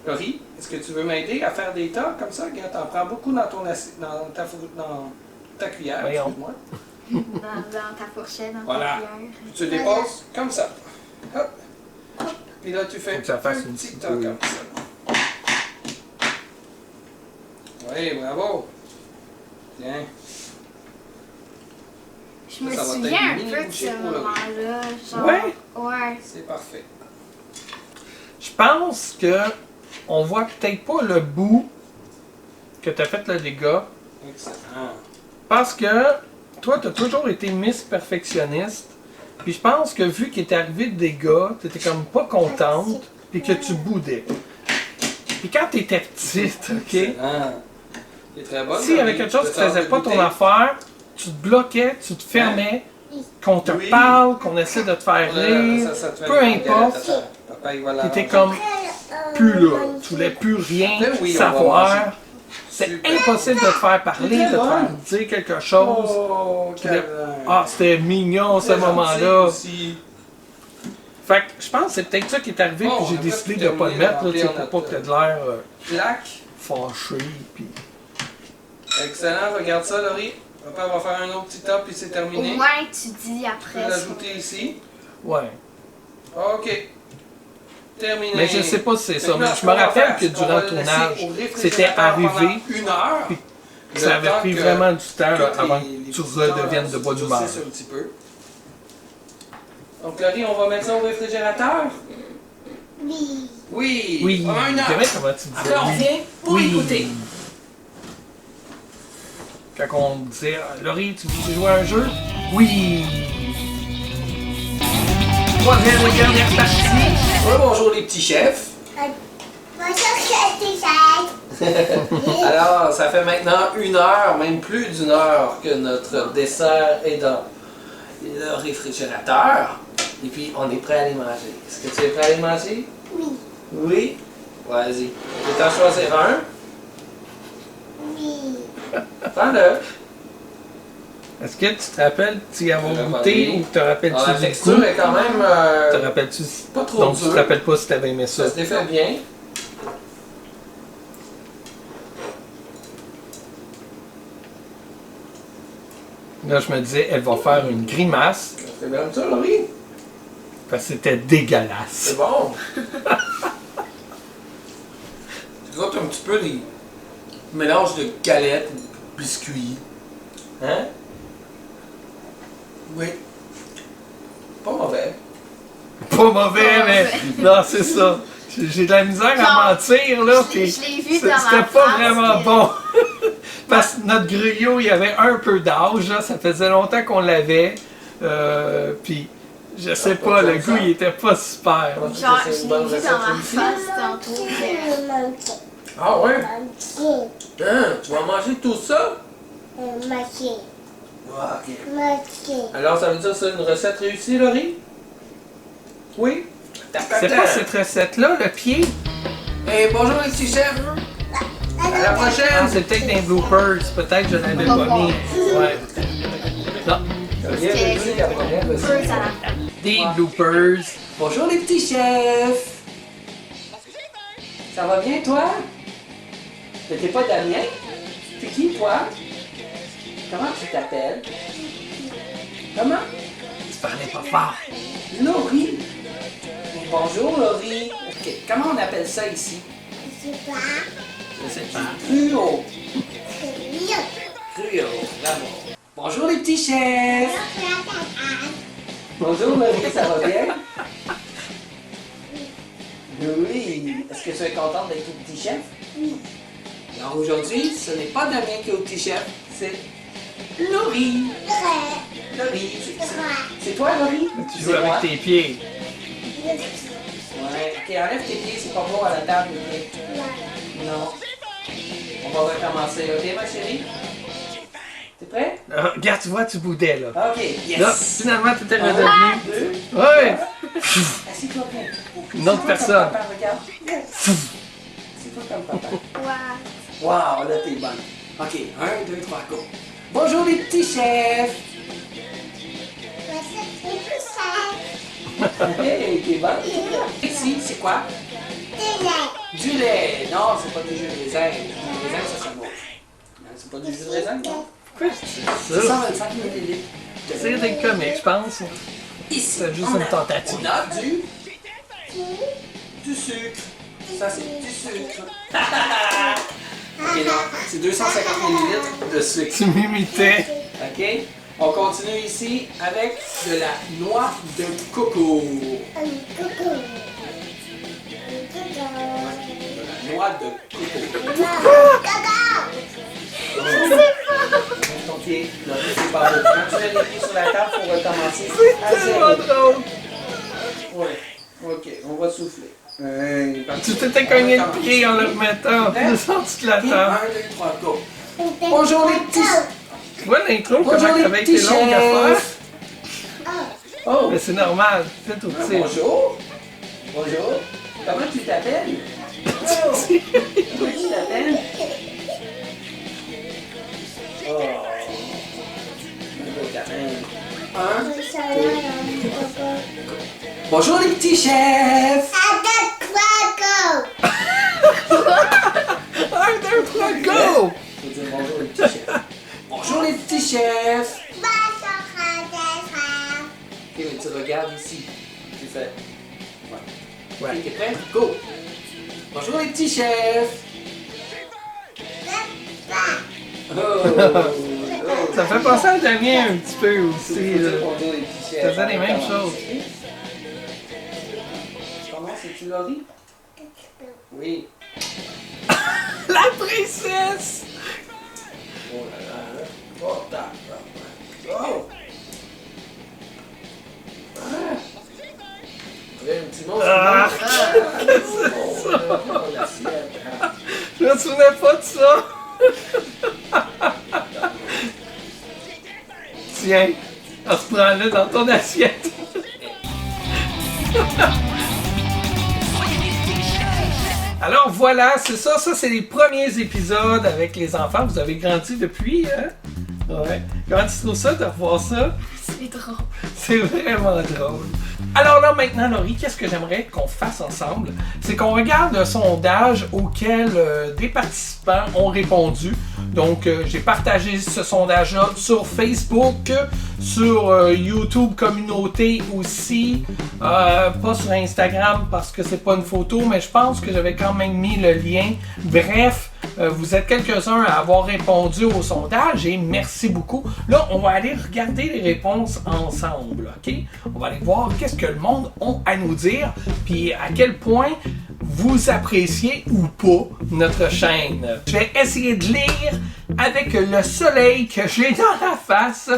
Laurie, est-ce que tu veux m'aider à faire des tas comme ça? Regarde, t'en prends beaucoup dans ton dans ta cuillère, Voyons. excuse-moi. Dans ta fourchette, dans Voilà. ta cuillère. Tu déposes comme ça. Hop. Puis là, tu fais Faut que ça fasse un une petit petite tas bouille. comme ça. Oui, bravo. Tiens. Je me Ça va souviens être un mini peu de bouchée ce pour le moment-là. Genre, Ouais? Ouais. C'est parfait. Je pense que on voit peut-être pas le bout que t'as fait le dégât. Excellent. Parce que toi, t'as toujours été Miss Perfectionniste. Puis je pense que vu qu'il est arrivé le dégât, t'étais comme pas contente, puis que tu boudais. Puis quand t'étais petite, ok? Excellent. C'est très bon. S'il y avait quelque chose qui faisait pas ton affaire, tu te bloquais, tu te fermais, qu'on te Oui. parle, qu'on essaie de te faire rire, peu importe, t'étais comme plus là. Tu voulais plus rien Ben oui, on va savoir. C'est Super. impossible de te faire parler, de te faire dire quelque chose. Oh, câlin. Ah, c'était mignon ce Très moment-là. gentil aussi. Fait que je pense que c'est peut-être ça qui est arrivé, Bon, puis j'ai on a décidé presque de pas le terminé mettre, là, tu sais, d'emplir pour pas que notre- t'aies de l'air Plaque. fâché. Puis... Excellent, regarde ça, Laurie. Papa va faire un autre petit top, puis c'est Au terminé. moins, tu dis Tu peux après. l'ajouter ici. Ouais. OK. Terminé. Mais je sais pas si c'est ça. Maintenant, Mais ce je me qu'on va rappelle faire, que c'est qu'on durant va le le laisser tournage, au réfrigérateur c'était arrivé, pendant une heure. puis Le ça avait temps pris que vraiment du temps là, toutes avant les que tu petits redeviennes de temps bonne se humeur. durcissent un petit peu. Donc, Laurie, on va mettre ça au réfrigérateur? Oui. Oui. Oui, Pendant une heure. Kevin, comment tu dis Après, on revient pour Oui. écouter. Quand on disait Laurie, tu veux jouer à un jeu? Oui! Troisième et dernière partie. Ouais, bonjour les petits chefs. Bonjour, c'est ça. Alors, ça fait maintenant une heure, même plus d'une heure, que notre dessert est dans le réfrigérateur. Et puis, on est prêt à les manger. Est-ce que tu es prêt à les manger? Oui. Oui? Vas-y. Tu veux t'en choisir un? Oui. Prends-le. Est-ce que tu te rappelles d'y avoir Je vais goûté aller. ou te rappelles-tu Ah, la du texture goût? est quand même Te rappelles-tu? pas trop Donc tu te dure. rappelles pas si t'avais aimé ça? Ça se défait bien. Là, je me disais, elle va faire une grimace C'est bien ça, Laurie? parce que c'était dégueulasse. C'est bon. Tu goûtes un petit peu les mélanges de galettes, biscuits. Hein? Oui. Pas mauvais. Pas mauvais, mais non, c'est ça. J'ai de la misère à mentir, là. Je puis l'ai vu c'était dans ma pas face, vraiment que- bon. Parce que notre gruyot, il avait un peu d'âge, là. Ça faisait longtemps qu'on l'avait. Puis, je sais Ah, pas, pas le comme goût, ça. il était pas super. Genre, C'est je une l'ai bonne vu recette, dans ma Lucie? face tantôt. que- Ah ouais? Manger. Hein? Tu vas manger tout ça? Manger. Ah, ok. Manger. Alors, ça veut dire que c'est une recette réussie, Laurie? Oui? C'est pas cette recette-là, le pied? Hey, bonjour les petits chefs! À la Ah, prochaine! c'est peut-être des bloopers. Peut-être que je l'avais On va pas voir. mis. Ouais. Non, Peu, ça la- des bloopers. Bonjour les petits chefs! Ça va bien toi? Mais t'es pas Damien? T'es qui toi? Comment tu t'appelles? Comment? Tu parlais pas fort. Laurie! Bonjour Laurie! Ok, comment on appelle ça ici? Je sais pas. Je sais pas. Cruau! C'est mieux. Cruau, bravo! Bonjour les petits chefs! Bonjour Laurie, ça va bien? Oui! Est-ce que tu es contente d'être au petit chef? Oui. Alors aujourd'hui, ce n'est pas Damien qui est au petit chef, c'est Laurie! Très. Laurie, c'est toi Laurie? Tu C'est joues moi. avec tes pieds. Ouais, ok, enlève tes pieds, c'est pas beau à la table, les pieds. Non. On va recommencer, ok ma chérie? T'es prêt? Regarde, tu vois, tu boudais, là. Ok, yes! Là, finalement, tu étais Un, redevenu. deux, Ouais! assis-toi bien. Une autre Assis-toi comme personne. papa, regarde. Assis-toi comme papa. Ouais. Wow, là t'es bonne. Ok, 1, 2, 3, go. Bonjour les petits chefs! Hey, t'es bonne? Ici, c'est quoi? Du lait! Non, c'est pas du jus de raisin. Du jus de raisin, ça mange. C'est pas du jus de raisin, non? Pourquoi tu dis C'est ça? 125 ml. C'est des comiques, je pense. Ici, C'est juste on une a- tentative. On a du sucre. Ça, c'est du sucre. Ok, non, c'est 250 ml de sucre. Tu m'imitais. Ok? On continue ici avec de la noix de coco. De la noix de coco. Ton pied, là, c'est pas beau. Quand tu mets les pieds sur la table, il faut recommencer à C'est zéro. pas drôle. Ouais. Ok, on va souffler. Hey, Tu t'étais cogné le pied en le remettant. Hein? Sorti de la 1, table. 2, 3, go. Bonjour les petits. Tu vois l'intro, Bonjour comment les t'avais été petits longue à faire? chefs. Oh, Mais c'est normal, fais tout petit. bonjour. Bonjour. Comment tu t'appelles? Comment tu t'appelles? Oh. Un. Bonjour les petits chefs! Un, deux, trois, go! Faut dire bonjour les petits chefs. Bonjour les petits chefs! Ok, mais tu regardes ici. Tu fais. Ouais. Ok, t'es prêt? Go! Bonjour les petits chefs! Oh! Ça fait penser à Damien un petit peu aussi. Faut Là. dire bonjour les petits chefs. Ça faisait les mêmes choses. Comment c'est-tu Laurie? Oui. La princesse! Oh là là. Oh, tac. Oh! Un petit monstre. Ah! Oh, l'assiette. Je me souvenais pas de ça! Tiens, reprends-le dans ton assiette. Alors voilà, c'est ça, c'est les premiers épisodes avec les enfants. Vous avez grandi depuis, hein? Ouais. Comment tu trouves ça de revoir ça? C'est drôle. C'est vraiment drôle. Alors là, maintenant, Laurie, qu'est-ce que j'aimerais qu'on fasse ensemble? C'est qu'on regarde le sondage auquel des participants ont répondu. Donc, j'ai partagé ce sondage-là sur Facebook, sur YouTube Communauté aussi, pas sur Instagram parce que c'est pas une photo, mais je pense que j'avais quand même mis le lien. Bref, vous êtes quelques-uns à avoir répondu au sondage et merci beaucoup. Là, on va aller regarder les réponses ensemble, OK? On va aller voir qu'est-ce que le monde a à nous dire, puis à quel point vous appréciez ou pas notre chaîne. Je vais essayer de lire avec le soleil que j'ai dans la face.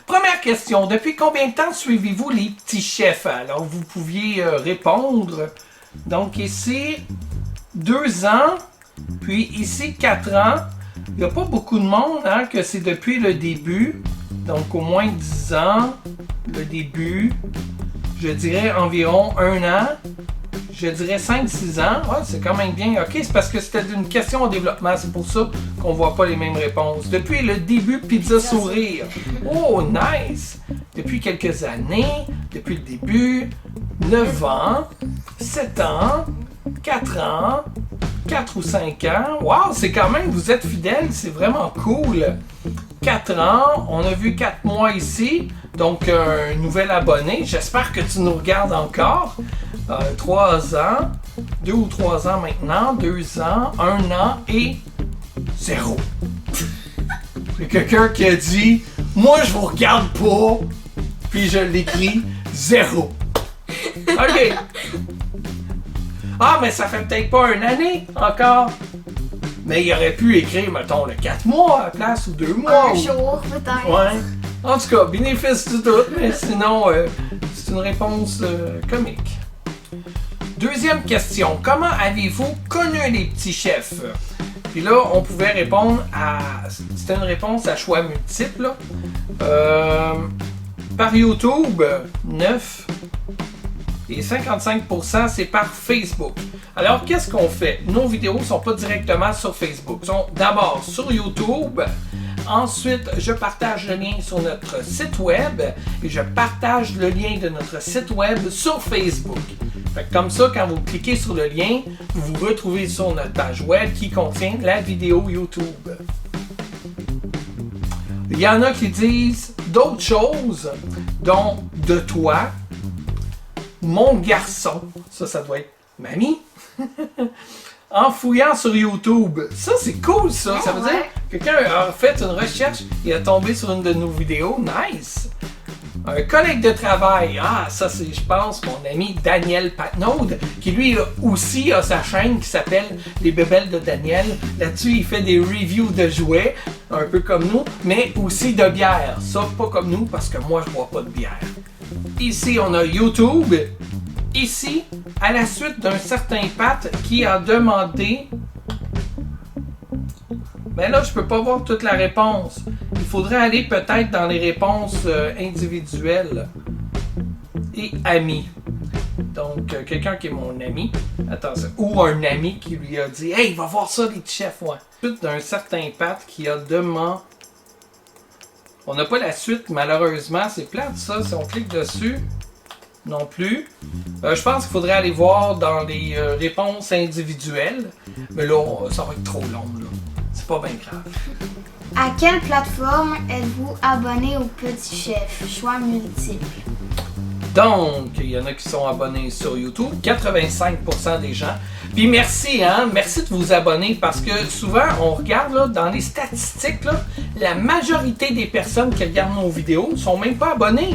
Première question, depuis combien de temps suivez-vous les petits chefs? Alors, vous pouviez répondre. Donc ici, 2 ans, puis ici, 4 ans. Il n'y a pas beaucoup de monde, hein, que c'est depuis le début. Donc, au moins 10 ans, le début. Je dirais environ 1 an. Je dirais 5-6 ans. Ouais, c'est quand même bien. OK, c'est parce que c'était une question au développement. C'est pour ça qu'on voit pas les mêmes réponses. Depuis le début, Pizza Sourire. Oh, nice! Depuis quelques années, depuis le début, 9 ans, 7 ans, 4 ans, 4 ou 5 ans. Wow, c'est quand même, vous êtes fidèles, c'est vraiment cool. 4 ans, on a vu 4 mois ici, donc un nouvel abonné. J'espère que tu nous regardes encore. 3 ans, 2 ou 3 ans maintenant, 2 ans, 1 an et 0. Il y a quelqu'un qui a dit « Moi, je vous regarde pas », puis je l'écris 0. OK. Ah, mais ça fait peut-être pas 1 année encore. Mais il aurait pu écrire, mettons, le 4 mois à la place ou 2 mois. Un jour, peut-être. Ouais. En tout cas, bénéfice du doute, mais sinon, c'est une réponse comique. Deuxième question. Comment avez-vous connu les petits chefs? Puis là, on pouvait répondre à... C'était une réponse à choix multiples. Par YouTube, 9. Et 55%, c'est par Facebook. Alors, qu'est-ce qu'on fait? Nos vidéos ne sont pas directement sur Facebook. Elles sont d'abord sur YouTube. Ensuite, je partage le lien sur notre site web. Et je partage le lien de notre site web sur Facebook. Fait que comme ça, quand vous cliquez sur le lien, vous vous retrouvez sur notre page web qui contient la vidéo YouTube. Il y en a qui disent d'autres choses, dont de toi, mon garçon, ça doit être mamie, en fouillant sur YouTube. Ça, c'est cool, ça. Ça veut dire que quelqu'un a fait une recherche et a tombé sur une de nos vidéos. Nice! Un collègue de travail, ça c'est, je pense, mon ami Daniel Patnaud, qui lui aussi a sa chaîne qui s'appelle Les Bébelles de Daniel. Là-dessus, il fait des reviews de jouets, un peu comme nous, mais aussi de bière. Ça, pas comme nous, parce que moi, je bois pas de bière. Ici, on a YouTube. Ici, à la suite d'un certain Pat qui a demandé... Mais là, je peux pas voir toute la réponse. Il faudrait aller peut-être dans les réponses individuelles et amis. Donc, quelqu'un qui est mon ami, attention, ou un ami qui lui a dit « Hey, va voir ça, les petits chefs, ouais. » Suite d'un certain Pat qui a demandé... On n'a pas la suite, malheureusement. C'est plate, ça, si on clique dessus. Non plus. Je pense qu'il faudrait aller voir dans les réponses individuelles. Mais là, ça va être trop long, là. C'est pas bien grave. À quelle plateforme êtes-vous abonné au Petit Chef? Choix multiples. Donc, il y en a qui sont abonnés sur YouTube, 85% des gens. Puis merci, hein, merci de vous abonner parce que souvent, on regarde là, dans les statistiques, là, la majorité des personnes qui regardent nos vidéos ne sont même pas abonnées.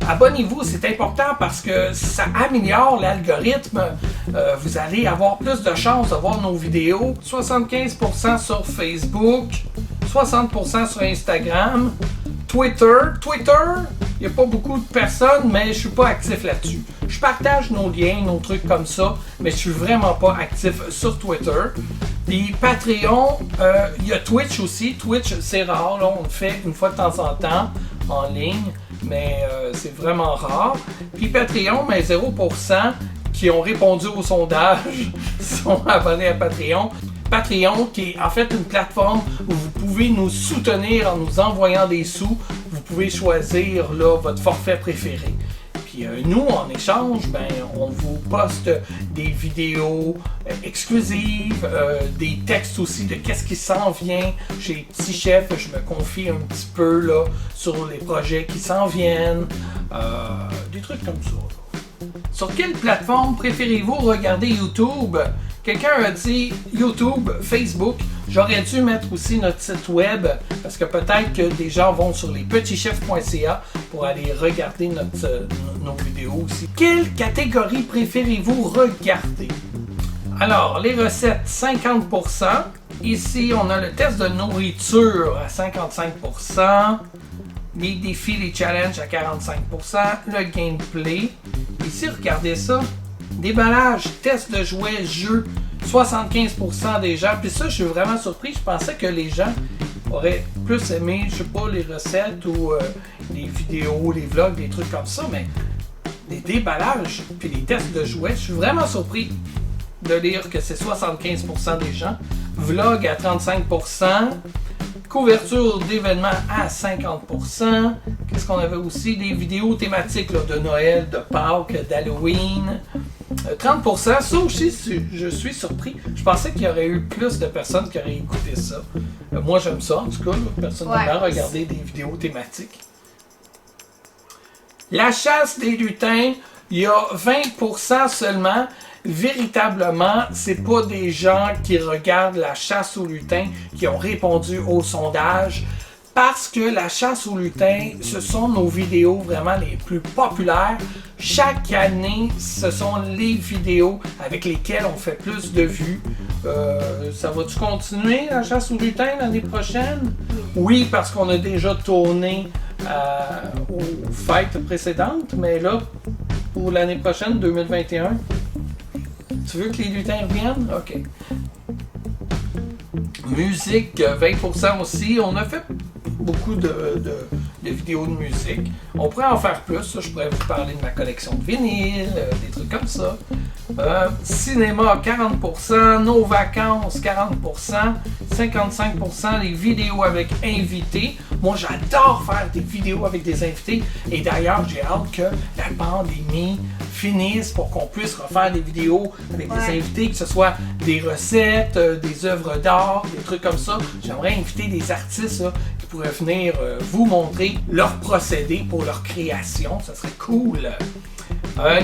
Abonnez-vous, c'est important parce que ça améliore l'algorithme. Vous allez avoir plus de chances de voir nos vidéos. 75% sur Facebook, 60% sur Instagram, Twitter, il n'y a pas beaucoup de personnes, mais je suis pas actif là-dessus. Je partage nos liens, nos trucs comme ça, mais je suis vraiment pas actif sur Twitter. Puis Patreon, il y a Twitch aussi. Twitch, c'est rare, là, on le fait une fois de temps en temps en ligne, mais c'est vraiment rare. Puis Patreon, mais 0% qui ont répondu au sondage sont abonnés à Patreon. Patreon, qui est en fait une plateforme où vous pouvez nous soutenir en nous envoyant des sous. Vous pouvez choisir là, votre forfait préféré. Puis nous, en échange, ben, on vous poste des vidéos exclusives, des textes aussi de qu'est-ce qui s'en vient chez Petit Chef. Je me confie un petit peu là, sur les projets qui s'en viennent, des trucs comme ça. Sur quelle plateforme préférez-vous regarder YouTube? Quelqu'un a dit YouTube, Facebook. J'aurais dû mettre aussi notre site web parce que peut-être que des gens vont sur lespetitschefs.ca pour aller regarder nos vidéos aussi. Quelle catégorie préférez-vous regarder? Alors, les recettes, 50%. Ici, on a le test de nourriture à 55%. Les défis, les challenges à 45%. Le gameplay. Ici, regardez ça. Déballage, test de jouets, jeux, 75% des gens. Puis ça, je suis vraiment surpris. Je pensais que les gens auraient plus aimé, je sais pas, les recettes ou les vidéos, les vlogs, des trucs comme ça. Mais les déballages, puis les tests de jouets, je suis vraiment surpris de lire que c'est 75% des gens. Vlog à 35%. Couverture d'événements à 50%. Qu'est-ce qu'on avait aussi? Des vidéos thématiques là, de Noël, de Pâques, d'Halloween. 30%. Ça aussi, je suis surpris. Je pensais qu'il y aurait eu plus de personnes qui auraient écouté ça. Moi, j'aime ça, en tout cas. Là, personnellement, regarder des vidéos thématiques. La chasse des lutins, il y a 20% seulement. Véritablement, c'est pas des gens qui regardent la chasse aux lutins qui ont répondu au sondage parce que la chasse aux lutins, ce sont nos vidéos vraiment les plus populaires. Chaque année, ce sont les vidéos avec lesquelles on fait plus de vues. Ça va-tu continuer la chasse aux lutins l'année prochaine? Oui, parce qu'on a déjà tourné aux fêtes précédentes, mais là, pour l'année prochaine, 2021, tu veux que les lutins reviennent? OK. Musique, 20% aussi. On a fait beaucoup de vidéos de musique. On pourrait en faire plus. Ça, je pourrais vous parler de ma collection de vinyles, des trucs comme ça. Cinéma, 40%. Nos vacances, 40%. 55% les vidéos avec invités. Moi, j'adore faire des vidéos avec des invités. Et d'ailleurs, j'ai hâte que la pandémie finisse pour qu'on puisse refaire des vidéos avec des invités, que ce soit des recettes, des œuvres d'art, des trucs comme ça. J'aimerais inviter des artistes là, qui pourraient venir vous montrer leurs procédés pour leur création. Ça serait cool.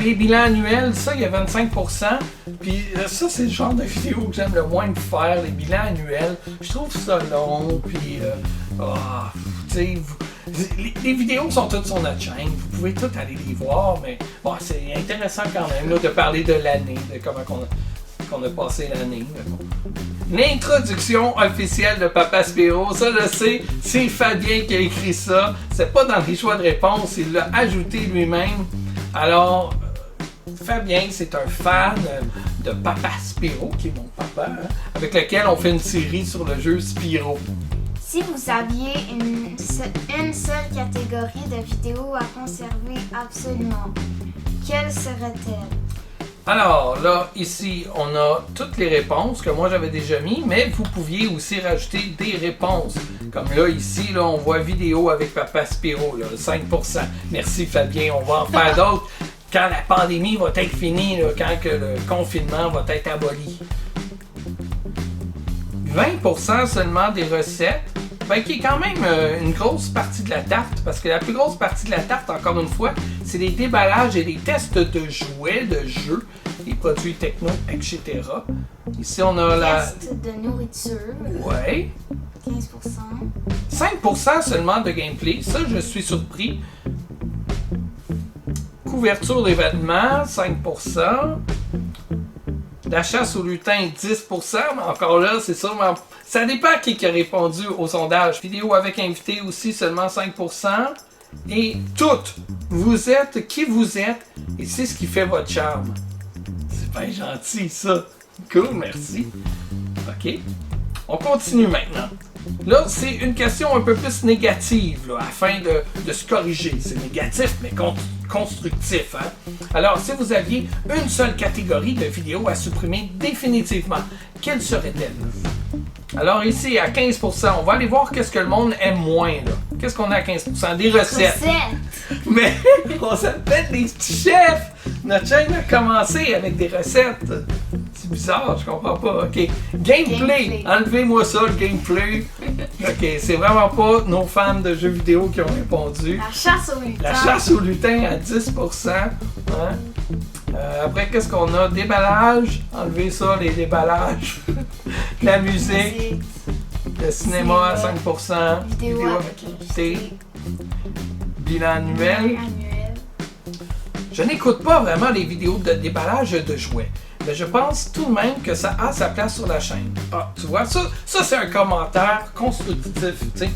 Les bilans annuels, ça, il y a 25%. Puis ça, c'est le genre de vidéo que j'aime le moins de faire, les bilans annuels. Je trouve ça long, puis... tu sais, les vidéos sont toutes sur notre chaîne. Vous pouvez toutes aller les voir, mais bon, c'est intéressant quand même là, de parler de l'année, de comment qu'on a passé l'année. Bon. L'introduction officielle de Papa Spiro, ça je sais, c'est Fabien qui a écrit ça. C'est pas dans les choix de réponse, il l'a ajouté lui-même. Alors, Fabien, c'est un fan de Papa Spiro, qui est mon papa, hein, avec lequel on fait une série sur le jeu Spiro. Si vous aviez une seule catégorie de vidéos à conserver absolument, quelle serait-elle? Alors là, ici, on a toutes les réponses que moi j'avais déjà mis, mais vous pouviez aussi rajouter des réponses. Comme là, ici, là, on voit vidéo avec Papa Spiro, là, 5%. Merci Fabien, on va en faire d'autres quand la pandémie va être finie, là, quand que le confinement va être aboli. 20% seulement des recettes, ben, qui est quand même une grosse partie de la tarte, parce que la plus grosse partie de la tarte, encore une fois, c'est les déballages et les tests de jouets, de jeux, les produits techno, etc. Ici, on a la... Test de nourriture, Ouais. 15%. 5% seulement de gameplay, ça, je suis surpris. Couverture d'événements, 5%. La chasse au lutin, 10%, mais encore là, c'est sûrement... Ça dépend qui a répondu au sondage. Vidéo avec invité aussi, seulement 5%. Et toutes, vous êtes qui vous êtes, et c'est ce qui fait votre charme. C'est bien gentil, ça. Cool, merci. OK. On continue maintenant. Là, c'est une question un peu plus négative, là, afin de se corriger. C'est négatif, mais constructif. Hein? Alors, si vous aviez une seule catégorie de vidéos à supprimer définitivement, quelle serait-elle? Alors ici, à 15%, on va aller voir qu'est-ce que le monde aime moins. Qu'est-ce qu'on a à 15%? Des recettes. Mais on s'appelle des petits chefs. Notre chaîne a commencé avec des recettes. C'est bizarre, je comprends pas. OK. Gameplay. Enlevez-moi ça, le gameplay. OK, c'est vraiment pas nos fans de jeux vidéo qui ont répondu. La chasse au lutin. La chasse au lutin à 10%. Hein? Après, qu'est-ce qu'on a? Déballage. Enlevez ça, les déballages. La musique. Le cinéma à 5%. Vidéo avec invité. Bilan annuel. Je n'écoute pas vraiment les vidéos de déballage de jouets. Mais je pense tout de même que ça a sa place sur la chaîne. Ah, tu vois, ça c'est un commentaire constructif. T'sais.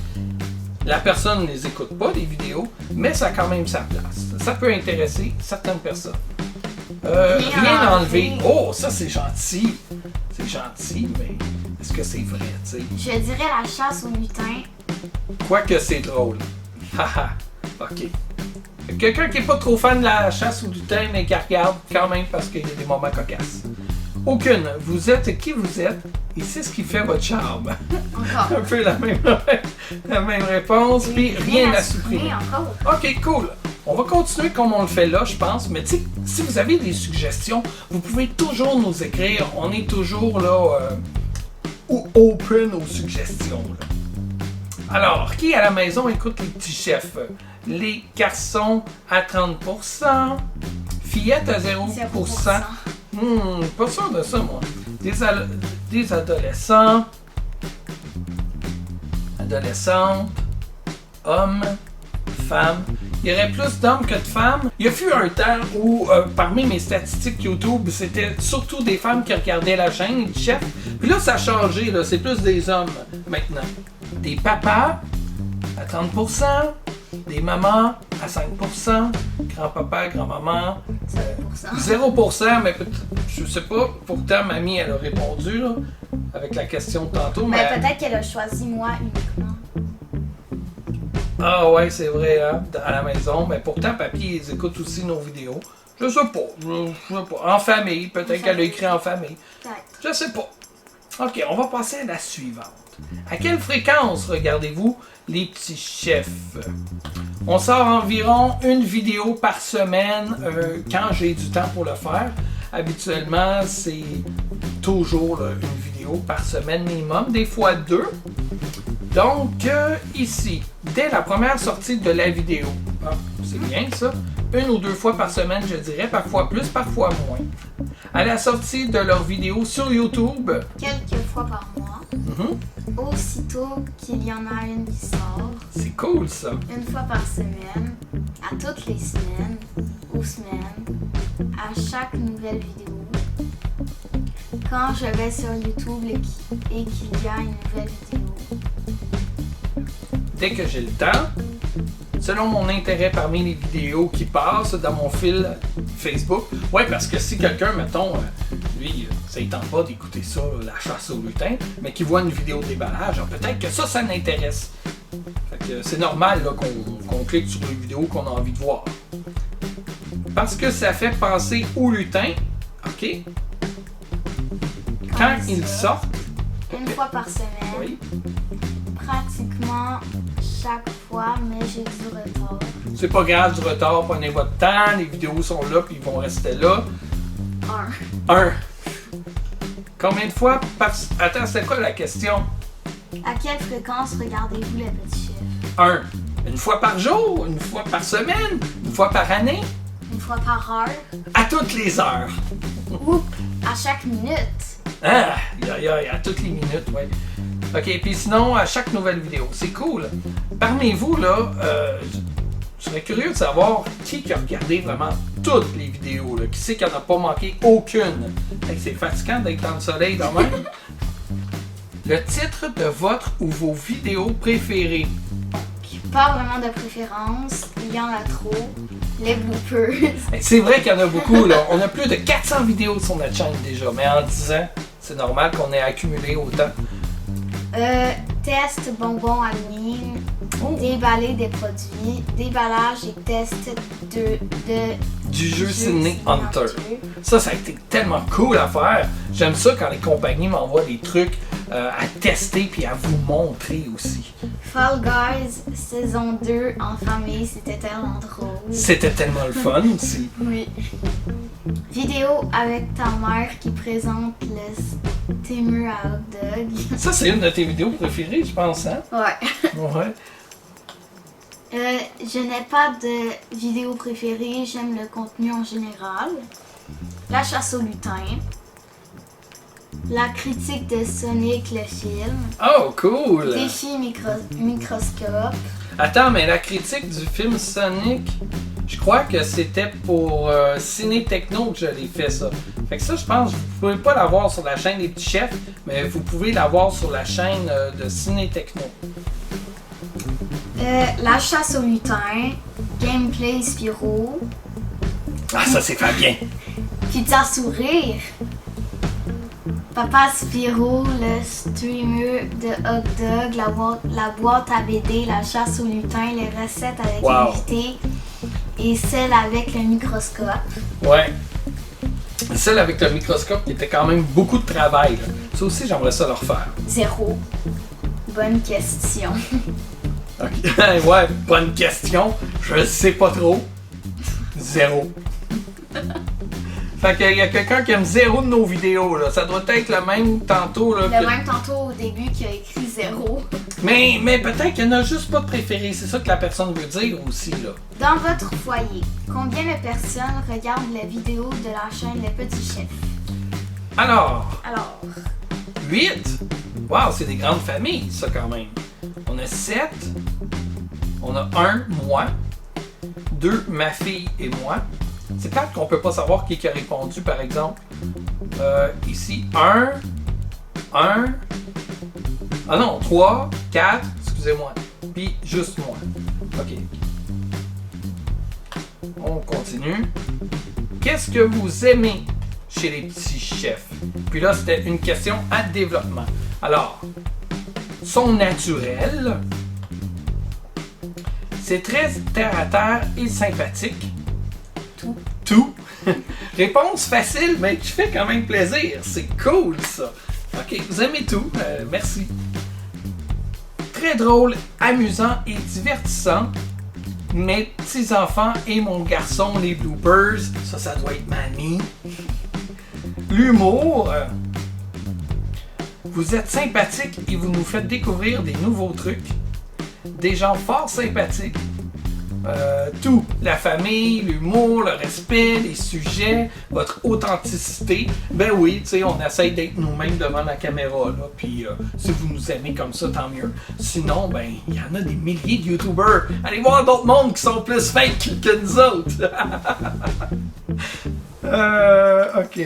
La personne ne les écoute pas, les vidéos, mais ça a quand même sa place. Ça peut intéresser certaines personnes. Rien enlevé. Oh, ça c'est gentil. C'est gentil, mais est-ce que c'est vrai, tu sais? Je dirais la chasse au lutin. Quoique c'est drôle. Haha, ok. Quelqu'un qui n'est pas trop fan de la chasse au lutin, mais qui regarde quand même parce qu'il y a des moments cocasses. Aucune. Vous êtes qui vous êtes et c'est ce qui fait votre charme. Encore. Un peu la même réponse, puis rien à supprimer. Encore. Ok, cool. On va continuer comme on le fait là, je pense. Mais tu sais, si vous avez des suggestions, vous pouvez toujours nous écrire. On est toujours là, open aux suggestions. Là. Alors, qui à la maison écoute les petits chefs? Les garçons à 30%, fillettes à 0%. Pas sûr de ça, moi. Des adolescents, adolescentes, hommes, femmes. Il y aurait plus d'hommes que de femmes. Il y a eu un temps où, parmi mes statistiques YouTube, c'était surtout des femmes qui regardaient la chaîne, les chefs. Puis là, ça a changé, là. C'est plus des hommes maintenant. Des papas à 30%. Des mamans à 5%, grand-papa, grand-maman, 0%, mais je sais pas, pourtant mamie elle a répondu là, avec la question de tantôt. Mais peut-être qu'elle a choisi moi uniquement. Ah ouais, c'est vrai, hein, à la maison, mais pourtant papy ils écoutent aussi nos vidéos. Je sais pas, en famille, peut-être qu'elle a écrit en famille. Peut-être. Je sais pas. Ok, on va passer à la suivante. À quelle fréquence regardez-vous les petits chefs? On sort environ une vidéo par semaine quand j'ai du temps pour le faire. Habituellement, c'est toujours là, une vidéo par semaine minimum, des fois 2. Donc, ici, dès la première sortie de la vidéo, c'est bien ça, 1 ou 2 fois par semaine, je dirais, parfois plus, parfois moins. À la sortie de leur vidéo sur YouTube, quelques fois par mois. Aussitôt qu'il y en a une qui sort. C'est cool ça. Une fois par semaine, à toutes les semaines, aux semaines, à chaque nouvelle vidéo. Quand je vais sur YouTube et qu'il y a une nouvelle vidéo. Dès que j'ai le temps, selon mon intérêt parmi les vidéos qui passent dans mon fil Facebook. Ouais, parce que si quelqu'un, mettons, lui, ça ne tente pas d'écouter ça, la chasse au lutin, mais qu'il voit une vidéo de déballage, peut-être que ça l'intéresse. Fait que c'est normal là, qu'on clique sur les vidéos qu'on a envie de voir. Parce que ça fait penser au lutin, OK? Quand ils sortent, Une fois par semaine. oui. Pratiquement chaque fois, mais j'ai du retard. C'est pas grave du retard, prenez votre temps, les vidéos sont là, puis ils vont rester là. 1. Combien de fois par... Attends, c'était quoi la question? À quelle fréquence regardez-vous les petits chiffres? 1. Une fois par jour? Une fois par semaine? Une fois par année? Une fois par heure? À toutes les heures. Ou à chaque minute? Ah, à toutes les minutes, oui. OK, puis sinon, à chaque nouvelle vidéo. C'est cool. Parmi vous, là, je serais curieux de savoir qui a regardé vraiment toutes les vidéos, là. Qui c'est qui n'en a pas manqué aucune. Fait que c'est fatigant d'être dans le soleil quand même. Le titre de votre ou vos vidéos préférées. Pas vraiment de préférence, il y en a trop. Les bloopers. C'est vrai qu'il y en a beaucoup, là. On a plus de 400 vidéos sur notre chaîne déjà, mais en 10 ans, c'est normal qu'on ait accumulé autant. Test bonbons Halloween, Oh. déballer des produits, déballage et test Du jeu Sydney Hunter. Ça a été tellement cool à faire. J'aime ça quand les compagnies m'envoient des trucs à tester puis à vous montrer aussi. Fall Guys saison 2 en famille, c'était tellement drôle. C'était tellement le fun aussi. Oui. Vidéo avec ta mère qui présente le steamer à hot dog. Ça, c'est une de tes vidéos préférées, je pense, hein? Ouais. Ouais. Je n'ai pas de vidéo préférée, j'aime le contenu en général. La chasse au lutin. La critique de Sonic le film. Oh, cool! Défi microscope. Attends, mais la critique du film Sonic, je crois que c'était pour Ciné Techno que je l'ai fait ça. Fait que ça, je pense que vous pouvez pas l'avoir sur la chaîne des petits chefs, mais vous pouvez l'avoir sur la chaîne de Ciné Techno. La chasse au lutin. Gameplay Spyro. Ah, ça, c'est Fabien! Pizza sourire. Papa Spyro, le streamer de hot dog, la boîte à BD, la chasse au lutin, les recettes avec Wow. l'invité et celle avec le microscope. Ouais. Celle avec le microscope qui était quand même beaucoup de travail, là. Ça aussi, j'aimerais ça le refaire. 0. Bonne question. Ok. Ouais, bonne question. Je sais pas trop. 0. Fait qu'il y a quelqu'un qui aime 0 de nos vidéos, là. Ça doit être le même tantôt, là. Le même tantôt au début qui a écrit 0. Mais peut-être qu'il n'y en a juste pas de préféré. C'est ça que la personne veut dire aussi, là. Dans votre foyer, combien de personnes regardent les vidéos de la chaîne Les Petits Chefs? Alors, Alors, 8. Wow, c'est des grandes familles, ça, quand même. On a 7. On a 1, moi. 2, ma fille et moi. C'est plate qu'on peut pas savoir qui a répondu, par exemple. Ici, 1. Ah non, 3, 4, excusez-moi. Puis juste moi. OK. On continue. Qu'est-ce que vous aimez chez les petits chefs? Puis là, c'était une question à développement. Alors, sont naturels. C'est très terre-à-terre et sympathique. Tout. Réponse facile, mais qui fait quand même plaisir. C'est cool, ça. OK, vous aimez tout. Merci. Très drôle, amusant et divertissant. Mes petits-enfants et mon garçon, les bloopers. Ça doit être mamie. L'humour. Vous êtes sympathique et vous nous faites découvrir des nouveaux trucs. Des gens fort sympathiques. Tout, la famille, l'humour, le respect, les sujets, votre authenticité. Ben oui, tu sais, on essaye d'être nous-mêmes devant la caméra, là, puis si vous nous aimez comme ça, tant mieux. Sinon, ben, il y en a des milliers de YouTubers. Allez voir d'autres mondes qui sont plus fake que nous autres. OK.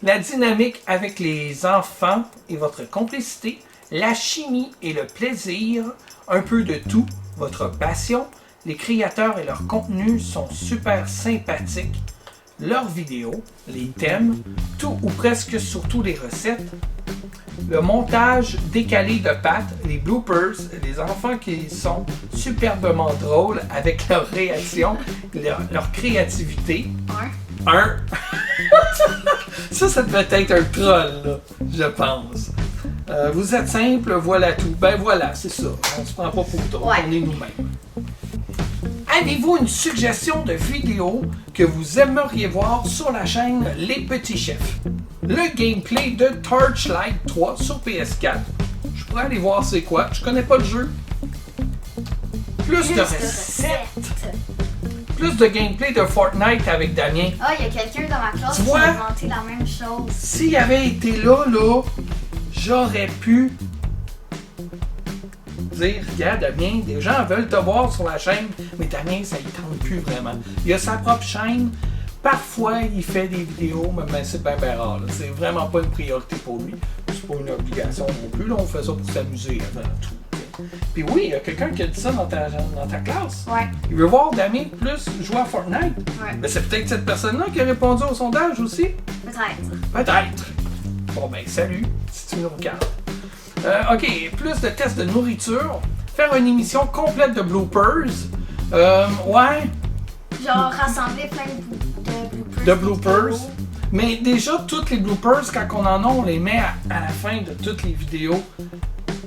La dynamique avec les enfants et votre complicité, la chimie et le plaisir, un peu de tout, votre passion. Les créateurs et leur contenu sont super sympathiques. Leurs vidéos, les thèmes, tout ou presque surtout les recettes. Le montage décalé de Pat, les bloopers, les enfants qui sont superbement drôles avec leurs réactions, leur créativité. 1. Ça devait être un troll, là, je pense. Vous êtes simple, voilà tout. Ben voilà, c'est ça. On se prend pas pour d'autres, Ouais. on est nous-mêmes. Avez-vous une suggestion de vidéo que vous aimeriez voir sur la chaîne Les Petits Chefs? Le gameplay de Torchlight 3 sur PS4. Je pourrais aller voir c'est quoi. Je connais pas le jeu. Plus de recettes. Plus de gameplay de Fortnite avec Damien. Ah, il y a quelqu'un dans ma classe Tu qui vois? a inventé la même chose. S'il avait été là, j'aurais pu dire, regarde Damien, des gens veulent te voir sur la chaîne, mais Damien, ça ne tente plus vraiment. Il a sa propre chaîne. Parfois, il fait des vidéos, mais c'est bien rare. Là. C'est vraiment pas une priorité pour lui. C'est pas une obligation non plus. Là. On fait ça pour s'amuser avant tout. Puis oui, il y a quelqu'un qui a dit ça dans ta classe. Ouais. Il veut voir Damien plus jouer à Fortnite. Ouais. Mais c'est peut-être cette personne-là qui a répondu au sondage aussi. Peut-être. Peut-être. Bon ben, salut, si tu nous regardes. OK, plus de tests de nourriture. Faire une émission complète de bloopers. Ouais, Genre rassembler plein de bloopers. de bloopers. Mais déjà, toutes les bloopers, quand on en a, on les met à la fin de toutes les vidéos.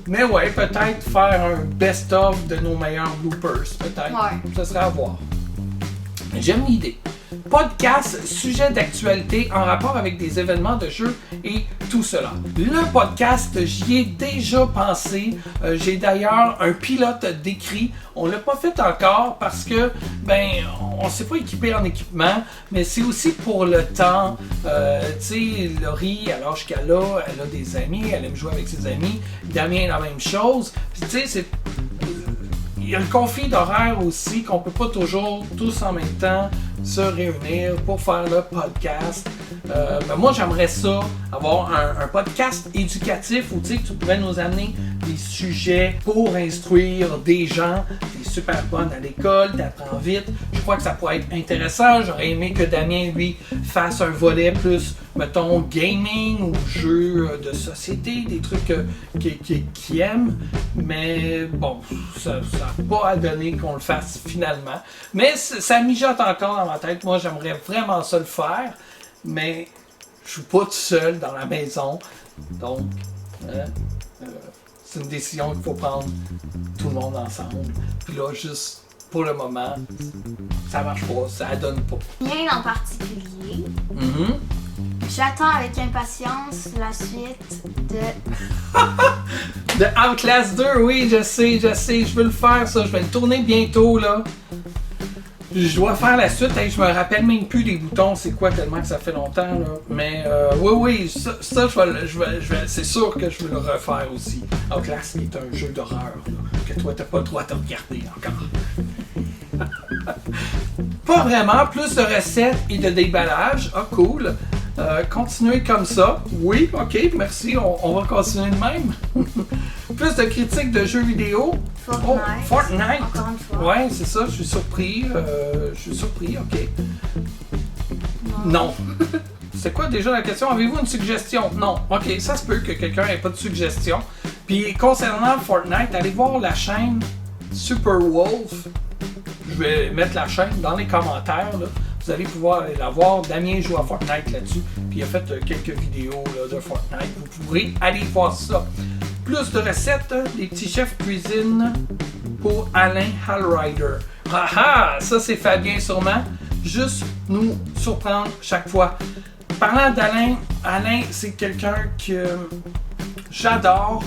Mais ouais, peut-être faire un best-of de nos meilleurs bloopers. Peut-être. Ouais. Ça serait à voir. J'aime l'idée. Podcast, sujet d'actualité en rapport avec des événements de jeu et tout cela. Le podcast, j'y ai déjà pensé. J'ai d'ailleurs un pilote d'écrit. On l'a pas fait encore parce que, ben, on s'est pas équipé en équipement, mais c'est aussi pour le temps. Tu sais, Laurie, à l'âge qu'elle a des amis, elle aime jouer avec ses amis. Damien, la même chose. Puis, tu sais, c'est... Il y a le conflit d'horaire aussi, qu'on peut pas toujours tous en même temps se réunir pour faire le podcast. Mais moi, j'aimerais ça, avoir un podcast éducatif où tu sais que tu pourrais nous amener des sujets pour instruire des gens. T'es super bonne à l'école, t'apprends vite. Je crois que ça pourrait être intéressant. J'aurais aimé que Damien, lui, fasse un volet plus, mettons, gaming ou jeux de société, des trucs qu'il aime. Mais bon, ça n'a pas à donner qu'on le fasse finalement. Mais ça mijote encore dans ma tête. Moi, j'aimerais vraiment ça le faire. Mais je suis pas tout seul dans la maison. Donc, c'est une décision qu'il faut prendre tout le monde ensemble. Puis là, juste pour le moment, ça marche pas, ça donne pas. Rien en particulier. Mm-hmm. J'attends avec impatience la suite de... De Outlast 2, oui, je sais, je veux le faire ça, je vais le tourner bientôt là. Je dois faire la suite, je me rappelle même plus des boutons, c'est quoi tellement que ça fait longtemps là. Mais oui, ça je vais, c'est sûr que je vais le refaire aussi. Outlast est un jeu d'horreur là, que toi t'as pas le droit de regarder encore. Pas vraiment, plus de recettes et de déballage, ah cool. Continuez comme ça. Oui, ok, merci, on va continuer de même. Plus de critiques de jeux vidéo. Fortnite. Oh, Fortnite. Encore une fois. Ouais, c'est ça, je suis surpris, ok. Non. C'est quoi déjà la question? Avez-vous une suggestion? Non. Ok, ça se peut que quelqu'un ait pas de suggestion. Puis concernant Fortnite, allez voir la chaîne Super Wolf. Je vais mettre la chaîne dans les commentaires, là. Vous allez pouvoir aller la voir. Damien joue à Fortnite là-dessus. Puis il a fait quelques vidéos là, de Fortnite. Vous pourrez aller voir ça. Plus de recettes, les petits chefs cuisine pour Alain Hallrider. Ah ah! Ça c'est Fabien sûrement. Juste nous surprendre chaque fois. Parlant d'Alain, Alain c'est quelqu'un que j'adore,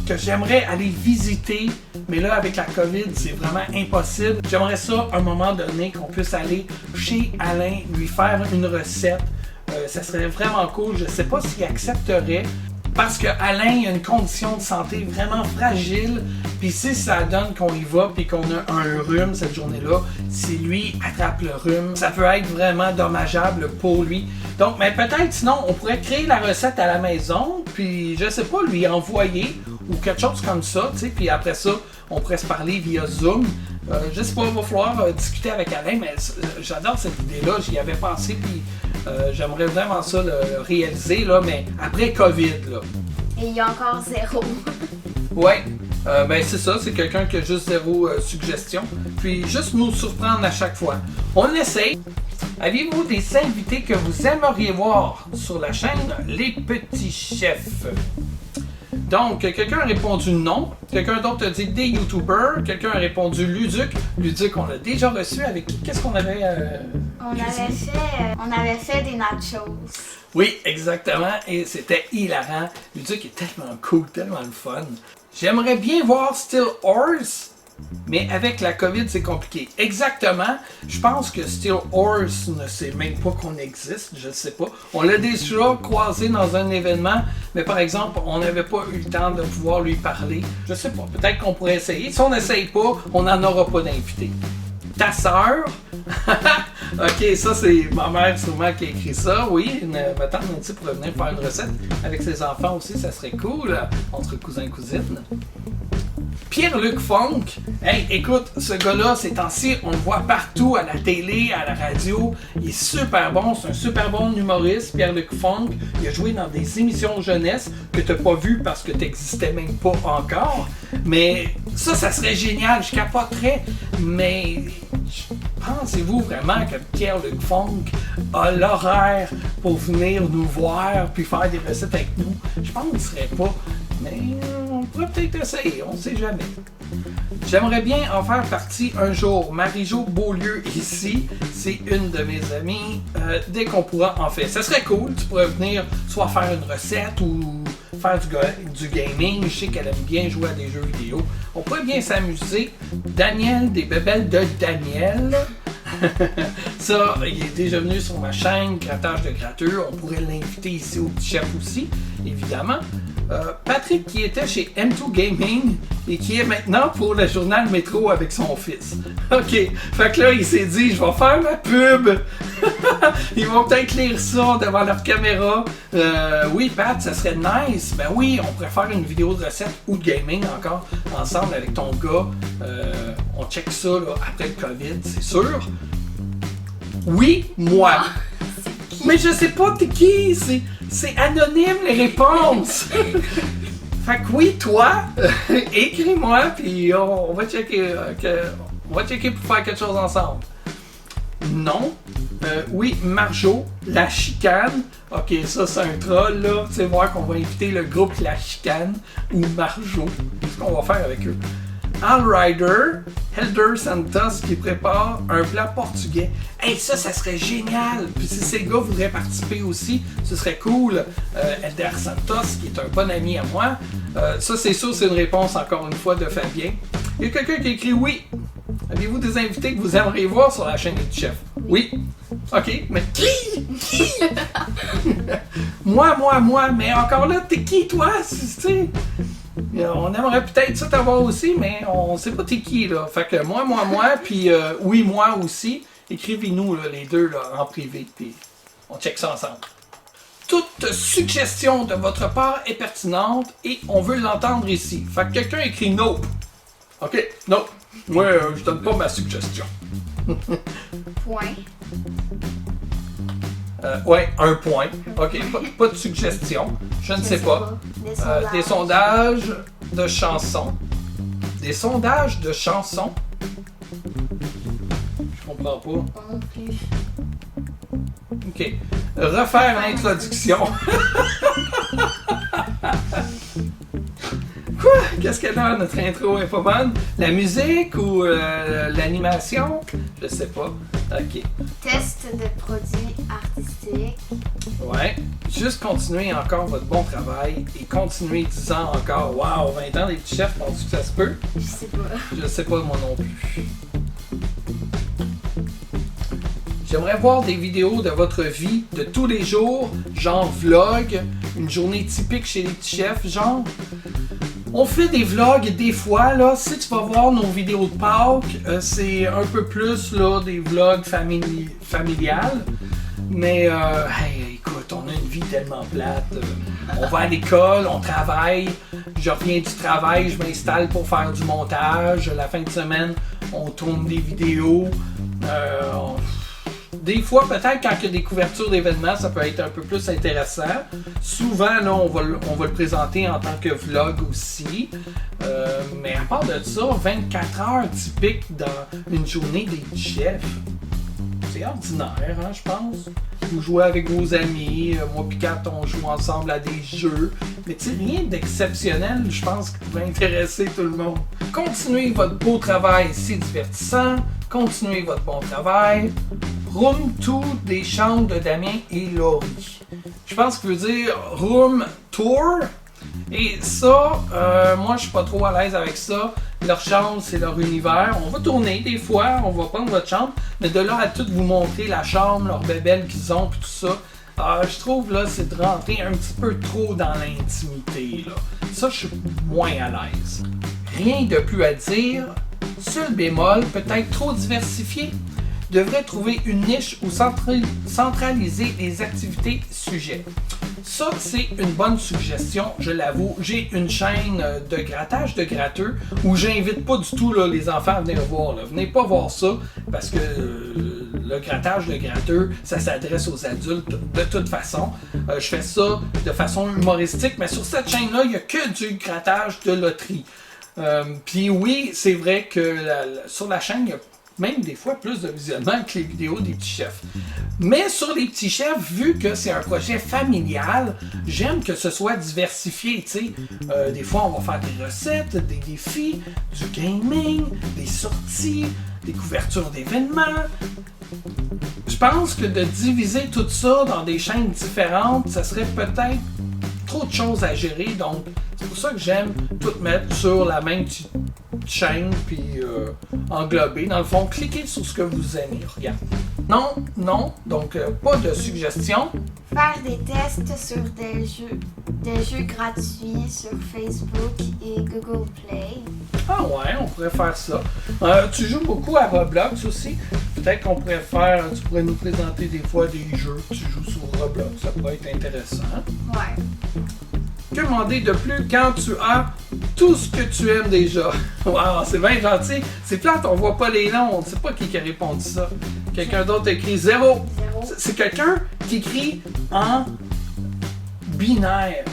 que j'aimerais aller visiter, mais là avec la COVID c'est vraiment impossible. J'aimerais ça à un moment donné qu'on puisse aller chez Alain, lui faire une recette. Ça serait vraiment cool. Je sais pas s'il accepterait. Parce que Alain a une condition de santé vraiment fragile, puis si ça donne qu'on y va puis qu'on a un rhume cette journée-là, si lui attrape le rhume, ça peut être vraiment dommageable pour lui. Donc, mais peut-être sinon, on pourrait créer la recette à la maison, puis je sais pas, lui envoyer ou quelque chose comme ça, tu sais, puis après ça, on pourrait se parler via Zoom. Je sais pas, il va falloir discuter avec Alain, mais j'adore cette idée-là, j'y avais pensé, puis j'aimerais vraiment ça le réaliser, là, mais après COVID, là. Et il y a encore 0. Ouais, ben c'est ça, c'est quelqu'un qui a juste 0 suggestion, puis juste nous surprendre à chaque fois. On essaye, Avez-vous des invités que vous aimeriez voir sur la chaîne Les Petits Chefs? Donc, quelqu'un a répondu non. Quelqu'un d'autre a dit des YouTubers. Quelqu'un a répondu Luduc. Luduc, on l'a déjà reçu. Avec qui? Qu'est-ce qu'on avait On avait fait des nachos. Oui, exactement. Et c'était hilarant. Luduc est tellement cool, tellement le fun. J'aimerais bien voir Steel Horse, mais avec la COVID, c'est compliqué. Exactement. Je pense que Steel Horse ne sait même pas qu'on existe. Je ne sais pas. On l'a déjà croisé dans un événement, mais par exemple, on n'avait pas eu le temps de pouvoir lui parler. Je sais pas. Peut-être qu'on pourrait essayer. Si on n'essaye pas, on n'en aura pas d'invité. Ta sœur? Ok, ça c'est ma mère sûrement qui a écrit ça. Oui, ma tante Nancy pourrait venir faire une recette avec ses enfants aussi, ça serait cool, entre cousins et cousines. Pierre-Luc Funk, hey, écoute, ce gars-là, ces temps-ci, on le voit partout, à la télé, à la radio. Il est super bon, c'est un super bon humoriste, Pierre-Luc Funk. Il a joué dans des émissions jeunesse que tu n'as pas vues parce que tu n'existais même pas encore. Mais ça serait génial, je capoterais. Mais pensez-vous vraiment que Pierre-Luc Funk a l'horaire pour venir nous voir puis faire des recettes avec nous? Je pense qu'il ne serait pas. Mais on pourrait peut-être essayer, on ne sait jamais. J'aimerais bien en faire partie un jour. Marie-Jo Beaulieu ici, c'est une de mes amies. Dès qu'on pourra en faire. Ça serait cool, tu pourrais venir soit faire une recette ou faire du gaming. Je sais qu'elle aime bien jouer à des jeux vidéo. On pourrait bien s'amuser. Daniel, des bébelles de Daniel. Ça, il est déjà venu sur ma chaîne, Grattage de Gratteux. On pourrait l'inviter ici au Petit Chef aussi, évidemment. Patrick qui était chez M2 Gaming et qui est maintenant pour le journal Métro avec son fils. Ok, fait que là il s'est dit je vais faire ma pub. Ils vont peut-être lire ça devant leur caméra. Oui Pat, ça serait nice. Ben oui, on pourrait faire une vidéo de recette ou de gaming encore ensemble avec ton gars. On check ça là, après le COVID, c'est sûr. Oui, moi. Mais je sais pas t'es qui, c'est anonyme les réponses. Fait que oui, toi, écris-moi puis on va checker pour faire quelque chose ensemble. Non. Oui, Marjo, La Chicane. Ok, ça c'est un troll là. Tu sais voir qu'on va inviter le groupe La Chicane ou Marjo. Qu'est-ce qu'on va faire avec eux? Al Ryder, Helder Santos qui prépare un plat portugais. Hey, ça serait génial! Puis si ces gars voudraient participer aussi, ce serait cool. Helder Santos, qui est un bon ami à moi. Ça, c'est sûr, c'est une réponse encore une fois de Fabien. Il y a quelqu'un qui écrit oui. Avez-vous des invités que vous aimeriez voir sur la chaîne du chef? Oui. Ok, mais qui? Moi, mais encore là, t'es qui toi? Tu on aimerait peut-être ça t'avoir aussi, mais on sait pas t'es qui là. Fait que moi, puis oui, moi aussi. Écrivez-nous là, les deux là, en privé, puis on check ça ensemble. Toute suggestion de votre part est pertinente et on veut l'entendre ici. Fait que quelqu'un écrit nope. Ok, nope. Moi, je donne pas ma suggestion. Point. Ouais, un point. Ok, pas de suggestion. Je ne sais pas. Des sondages de chansons. Des sondages de chansons. Je comprends pas. Non plus. Ok. Refaire l'introduction. Quoi? Qu'est-ce qu'elle a? Notre intro est pas bonne? La musique ou l'animation? Je sais pas. Ok. Test de produits artistiques. Ouais. Juste continuer encore votre bon travail et continuer 10 ans encore. Wow, 20 ans des petits chefs, penses-tu que ça se peut? Je sais pas. Je sais pas moi non plus. J'aimerais voir des vidéos de votre vie de tous les jours, genre vlog, une journée typique chez les petits chefs, genre. On fait des vlogs des fois, là, si tu vas voir nos vidéos de Pâques, c'est un peu plus là, des vlogs familiales. Mais, hey, écoute, on a une vie tellement plate. On va à l'école, on travaille, je reviens du travail, je m'installe pour faire du montage. La fin de semaine, on tourne des vidéos. Des fois, peut-être quand il y a des couvertures d'événements, ça peut être un peu plus intéressant. Souvent, là, on va le présenter en tant que vlog aussi. Mais à part de ça, 24 heures typiques dans une journée des chefs. assez ordinaire, hein, je pense. Vous jouez avec vos amis, moi et Kat, on joue ensemble à des jeux. Mais tu sais, rien d'exceptionnel, je pense, qui pourrait intéresser tout le monde. Continuez votre beau travail, c'est divertissant. Continuez votre bon travail. Room Tour des chambres de Damien et Laurie. Je pense qu'il veut dire Room Tour. Et ça, moi je suis pas trop à l'aise avec ça. Leur chambre, c'est leur univers. On va tourner des fois, on va prendre votre chambre, mais de là à tout vous montrer la chambre, leurs bébelles qu'ils ont, puis tout ça, je trouve là, c'est de rentrer un petit peu trop dans l'intimité. Là. Ça, je suis moins à l'aise. Rien de plus à dire. Seul bémol, peut-être trop diversifié, devrait trouver une niche où centraliser les activités sujets. Ça, c'est une bonne suggestion, je l'avoue. J'ai une chaîne de grattage de gratteux où j'invite pas du tout là, les enfants à venir voir. Là. Venez pas voir ça parce que le grattage de gratteux, ça s'adresse aux adultes de toute façon. Je fais ça de façon humoristique, mais sur cette chaîne-là, il n'y a que du grattage de loterie. Puis oui, c'est vrai que sur la chaîne, il y a même des fois plus de visionnement que les vidéos des petits chefs. Mais sur les petits chefs, vu que c'est un projet familial, j'aime que ce soit diversifié, tu sais. Des fois, on va faire des recettes, des défis, du gaming, des sorties, des couvertures d'événements. Je pense que de diviser tout ça dans des chaînes différentes, ça serait peut-être trop de choses à gérer, donc c'est pour ça que j'aime tout mettre sur la même petite chaîne, puis englober. Dans le fond, cliquez sur ce que vous aimez, regarde. Non, donc pas de suggestions. Faire des tests sur des jeux gratuits sur Facebook et Google Play. Ah ouais, on pourrait faire ça. Tu joues beaucoup à Roblox aussi. Peut-être qu'on pourrait faire, tu pourrais nous présenter des fois des jeux que tu joues sur Roblox. Ça pourrait être intéressant. Ouais. Que demander de plus quand tu as tout ce que tu aimes déjà? Wow, c'est bien gentil. C'est plate, on voit pas les noms. On ne sait pas qui a répondu ça. Quelqu'un d'autre a écrit 0. C'est quelqu'un qui écrit en binaire.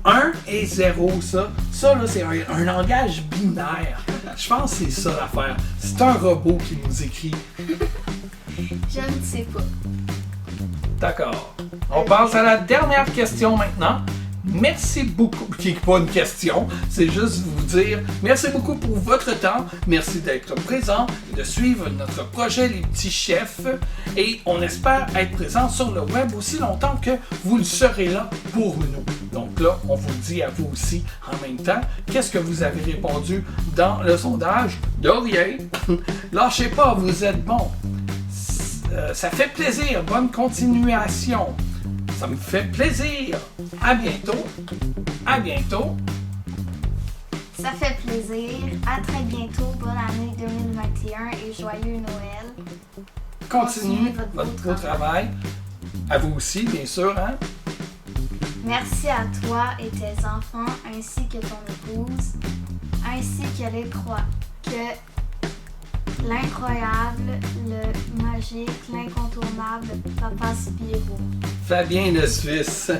1 et 0, ça. Ça, là, c'est un langage binaire. Je pense que c'est ça l'affaire. C'est un robot qui nous écrit. Je ne sais pas. D'accord. On passe à la dernière question maintenant. Merci beaucoup, qui n'est pas une question, c'est juste vous dire merci beaucoup pour votre temps, merci d'être présent et de suivre notre projet Les Petits Chefs et on espère être présent sur le web aussi longtemps que vous le serez là pour nous. Donc là, on vous le dit à vous aussi en même temps, qu'est-ce que vous avez répondu dans le sondage? De rien, lâchez pas, vous êtes bon. Ça fait plaisir, bonne continuation. Ça me fait plaisir. À bientôt. À bientôt. Ça fait plaisir. À très bientôt. Bonne année 2021 et joyeux Noël. Continuez votre beau travail. À vous aussi, bien sûr. Hein? Merci à toi et tes enfants, ainsi que ton épouse, ainsi que l'incroyable, le magique, l'incontournable Papa Spirou. Fabien le Suisse.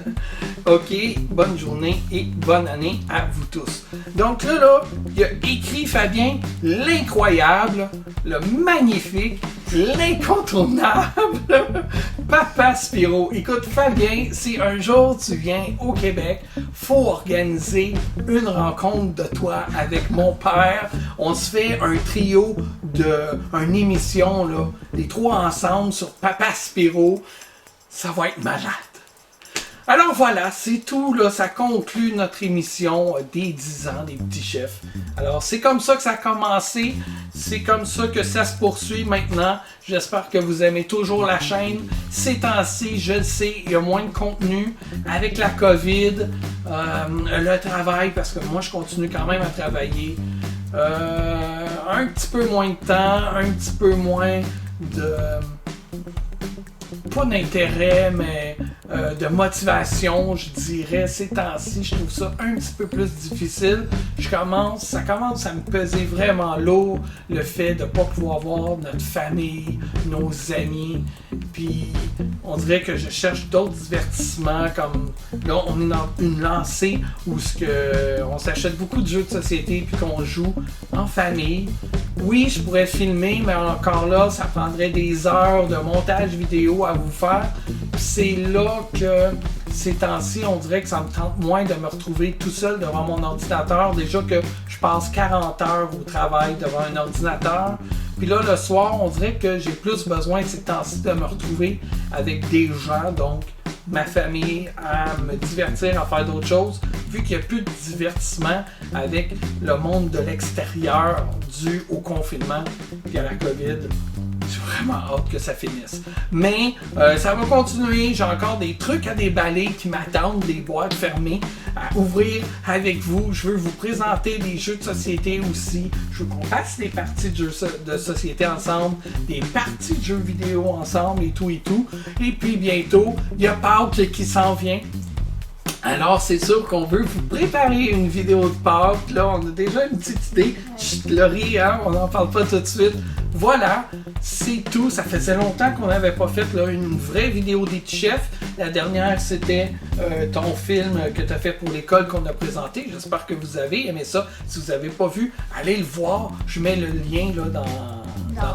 OK, bonne journée et bonne année à vous tous. Donc là, il a écrit Fabien l'incroyable, le magnifique, l'incontournable Papa Spirou. Écoute, Fabien, si un jour tu viens au Québec, faut organiser une rencontre de toi avec mon père. On se fait un trio une émission, là, les trois ensemble sur Papa Spirou. Ça va être malade. Alors voilà, c'est tout, là, ça conclut notre émission des 10 ans des Petits Chefs. Alors c'est comme ça que ça a commencé, c'est comme ça que ça se poursuit maintenant. J'espère que vous aimez toujours la chaîne. Ces temps-ci, je le sais, il y a moins de contenu avec la COVID, le travail, parce que moi je continue quand même à travailler. Un petit peu moins de temps, un petit peu moins de... pas d'intérêt, mais de motivation, je dirais. Ces temps-ci, je trouve ça un petit peu plus difficile. Ça commence à me peser vraiment lourd, le fait de ne pas pouvoir voir notre famille, nos amis. Puis, on dirait que je cherche d'autres divertissements, comme là, on est dans une lancée où on s'achète beaucoup de jeux de société puis qu'on joue en famille. Oui, je pourrais filmer, mais encore là, ça prendrait des heures de montage vidéo à vous faire. Puis c'est là que ces temps-ci, on dirait que ça me tente moins de me retrouver tout seul devant mon ordinateur. Déjà que je passe 40 heures au travail devant un ordinateur. Puis là, le soir, on dirait que j'ai plus besoin ces temps-ci de me retrouver avec des gens, donc ma famille, à me divertir, à faire d'autres choses, vu qu'il n'y a plus de divertissement avec le monde de l'extérieur dû au confinement et à la COVID. J'ai vraiment hâte que ça finisse. Mais ça va continuer. J'ai encore des trucs à déballer qui m'attendent, des boîtes fermées à ouvrir avec vous. Je veux vous présenter des jeux de société aussi. Je veux qu'on fasse des parties de jeux de société ensemble, des parties de jeux vidéo ensemble et tout et tout. Et puis bientôt, il y a Pâques qui s'en vient. Alors, c'est sûr qu'on veut vous préparer une vidéo de Pâques. Là, on a déjà une petite idée. Chut, Laurie, hein, on n'en parle pas tout de suite. Voilà, c'est tout. Ça faisait longtemps qu'on n'avait pas fait là, une vraie vidéo des petits chefs. La dernière, c'était ton film que tu as fait pour l'école qu'on a présenté. J'espère que vous avez aimé ça. Si vous n'avez pas vu, allez le voir. Je mets le lien là, dans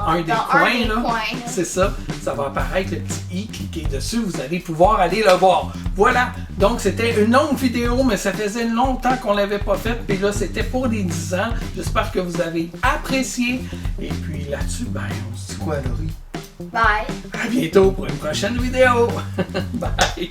un des coins. C'est ça. Ça va apparaître, le petit i. Cliquez dessus. Vous allez pouvoir aller le voir. Voilà. Donc, c'était une longue vidéo, mais ça faisait longtemps qu'on ne l'avait pas faite. Puis là, c'était pour les 10 ans. J'espère que vous avez apprécié. Et puis là-dessus, ben, on se dit quoi, Laurie? Bye! À bientôt pour une prochaine vidéo. Bye!